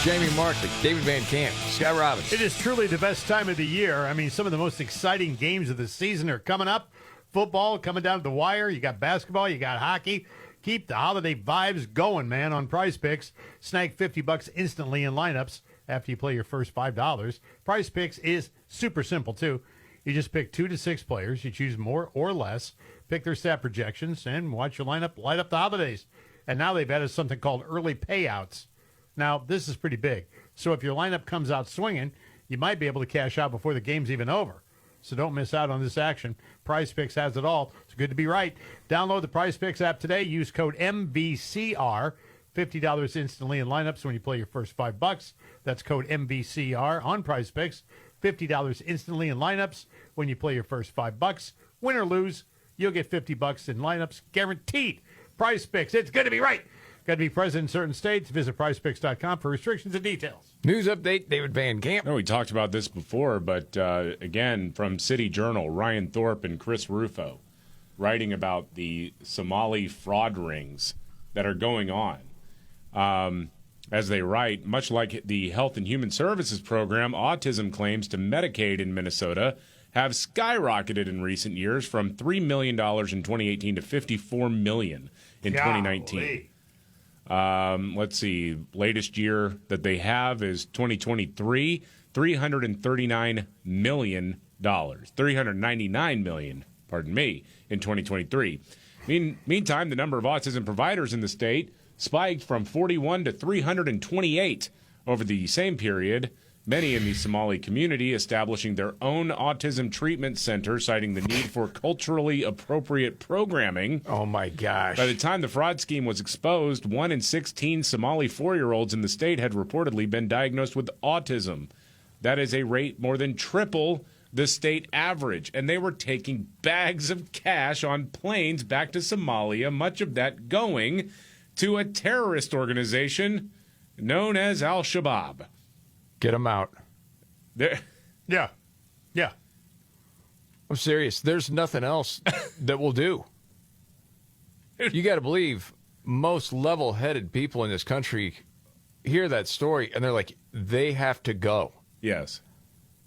Jamie Markley, David Van Camp, Scott Robbins. It is truly the best time of the year. I mean, some of the most exciting games of the season are coming up. Football coming down to the wire. You got basketball. You got hockey. Keep the holiday vibes going, man, on Prize Picks. Snag $50 instantly in lineups after you play your first $5. Prize Picks is super simple, too. You just pick 2 to 6 players. You choose more or less. Pick their stat projections and watch your lineup light up the holidays. And now they've added something called early payouts. Now, this is pretty big. So if your lineup comes out swinging, you might be able to cash out before the game's even over. So don't miss out on this action. Prize Picks has it all. It's good to be right. Download the Prize Picks app today. Use code MVCR. $50 instantly in lineups when you play your first $5. That's code MVCR on Prize Picks. $50 instantly in lineups when you play your first $5. Win or lose, you'll get $50 in lineups guaranteed. Prize Picks, it's going to be right. Got to be present in certain states. Visit prizepicks.com for restrictions and details. News update, David Van Camp. No, we talked about this before, but again, from City Journal, Ryan Thorpe and Chris Rufo writing about the Somali fraud rings that are going on. As they write, much like the Health and Human Services program, autism claims to Medicaid in Minnesota have skyrocketed in recent years from $3 million in 2018 to $54 million in 2019. Let's see. Latest year that they have is 2023, $339 million. $399 million, pardon me, in 2023. Meantime, the number of autism providers in the state spiked from 41 to 328 Over the same period, many in the Somali community establishing their own autism treatment center, citing the need for culturally appropriate programming. Oh, my gosh. By the time the fraud scheme was exposed, 1 in 16 Somali 4-year-olds in the state had reportedly been diagnosed with autism. That is a rate more than triple the state average. And they were taking bags of cash on planes back to Somalia, much of that going to a terrorist organization known as Al-Shabaab. Get them out. Yeah. I'm serious. There's nothing else that will do. You got to believe most level-headed people in this country hear that story, and they're like, they have to go. Yes.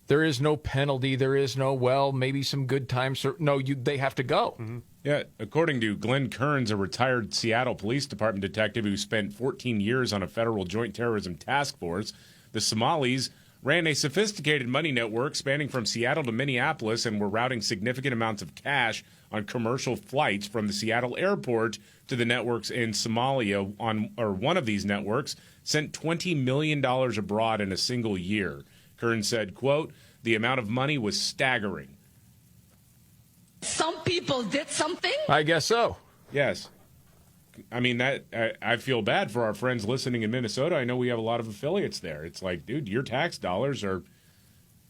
There is no penalty. There is no, well, maybe some good times. No, they have to go. Mm-hmm. Yeah, according to Glenn Kearns, a retired Seattle Police Department detective who spent 14 years on a federal joint terrorism task force, the Somalis ran a sophisticated money network spanning from Seattle to Minneapolis and were routing significant amounts of cash on commercial flights from the Seattle airport to the networks in Somalia. One of these networks sent $20 million abroad in a single year. Kearns said, quote, "The amount of money was staggering." Some people did something? I guess so. Yes. I mean, I feel bad for our friends listening in Minnesota. I know we have a lot of affiliates there. It's like, dude, your tax dollars are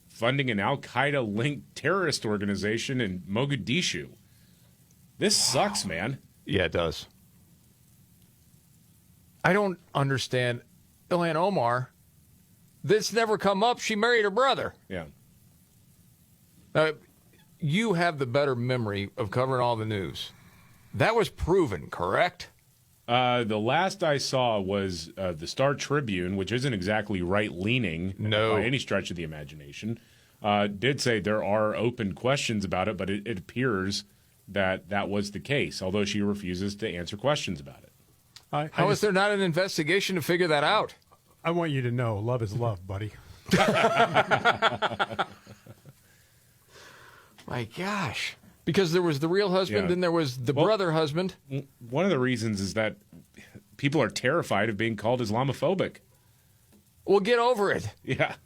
funding an Al-Qaeda-linked terrorist organization in Mogadishu. This sucks, man. Yeah, it does. I don't understand. Ilhan Omar, this never come up. She married her brother. Yeah. You have the better memory of covering all the news. That was proven, correct? The last I saw was the Star Tribune, which isn't exactly right-leaning by any stretch of the imagination, did say there are open questions about it, but it appears that was the case, although she refuses to answer questions about it. How is there not an investigation to figure that out? I want you to know love is love, buddy. My gosh. Because there was the real husband and there was the brother husband. One of the reasons is that people are terrified of being called Islamophobic. Well, get over it. Yeah.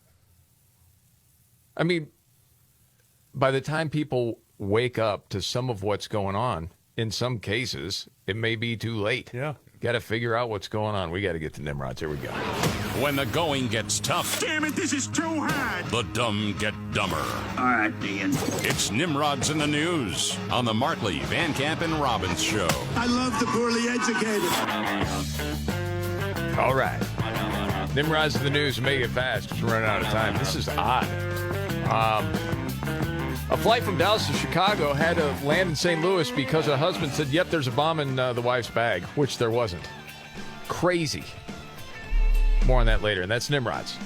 I mean, by the time people wake up to some of what's going on, in some cases, it may be too late. Yeah. Got to figure out what's going on. We got to get to Nimrods. Here we go. When the going gets tough. Damn it, this is too hard. The dumb get dumber. All right, Ian. It's Nimrods in the News on the Markley, Van Camp, and Robbins Show. I love the poorly educated. All right. Nimrods in the News. Make it fast because we're running out of time. This is odd. A flight from Dallas to Chicago had to land in St. Louis because a husband said, yep, there's a bomb in the wife's bag, which there wasn't. Crazy. More on that later, and that's Nimrods.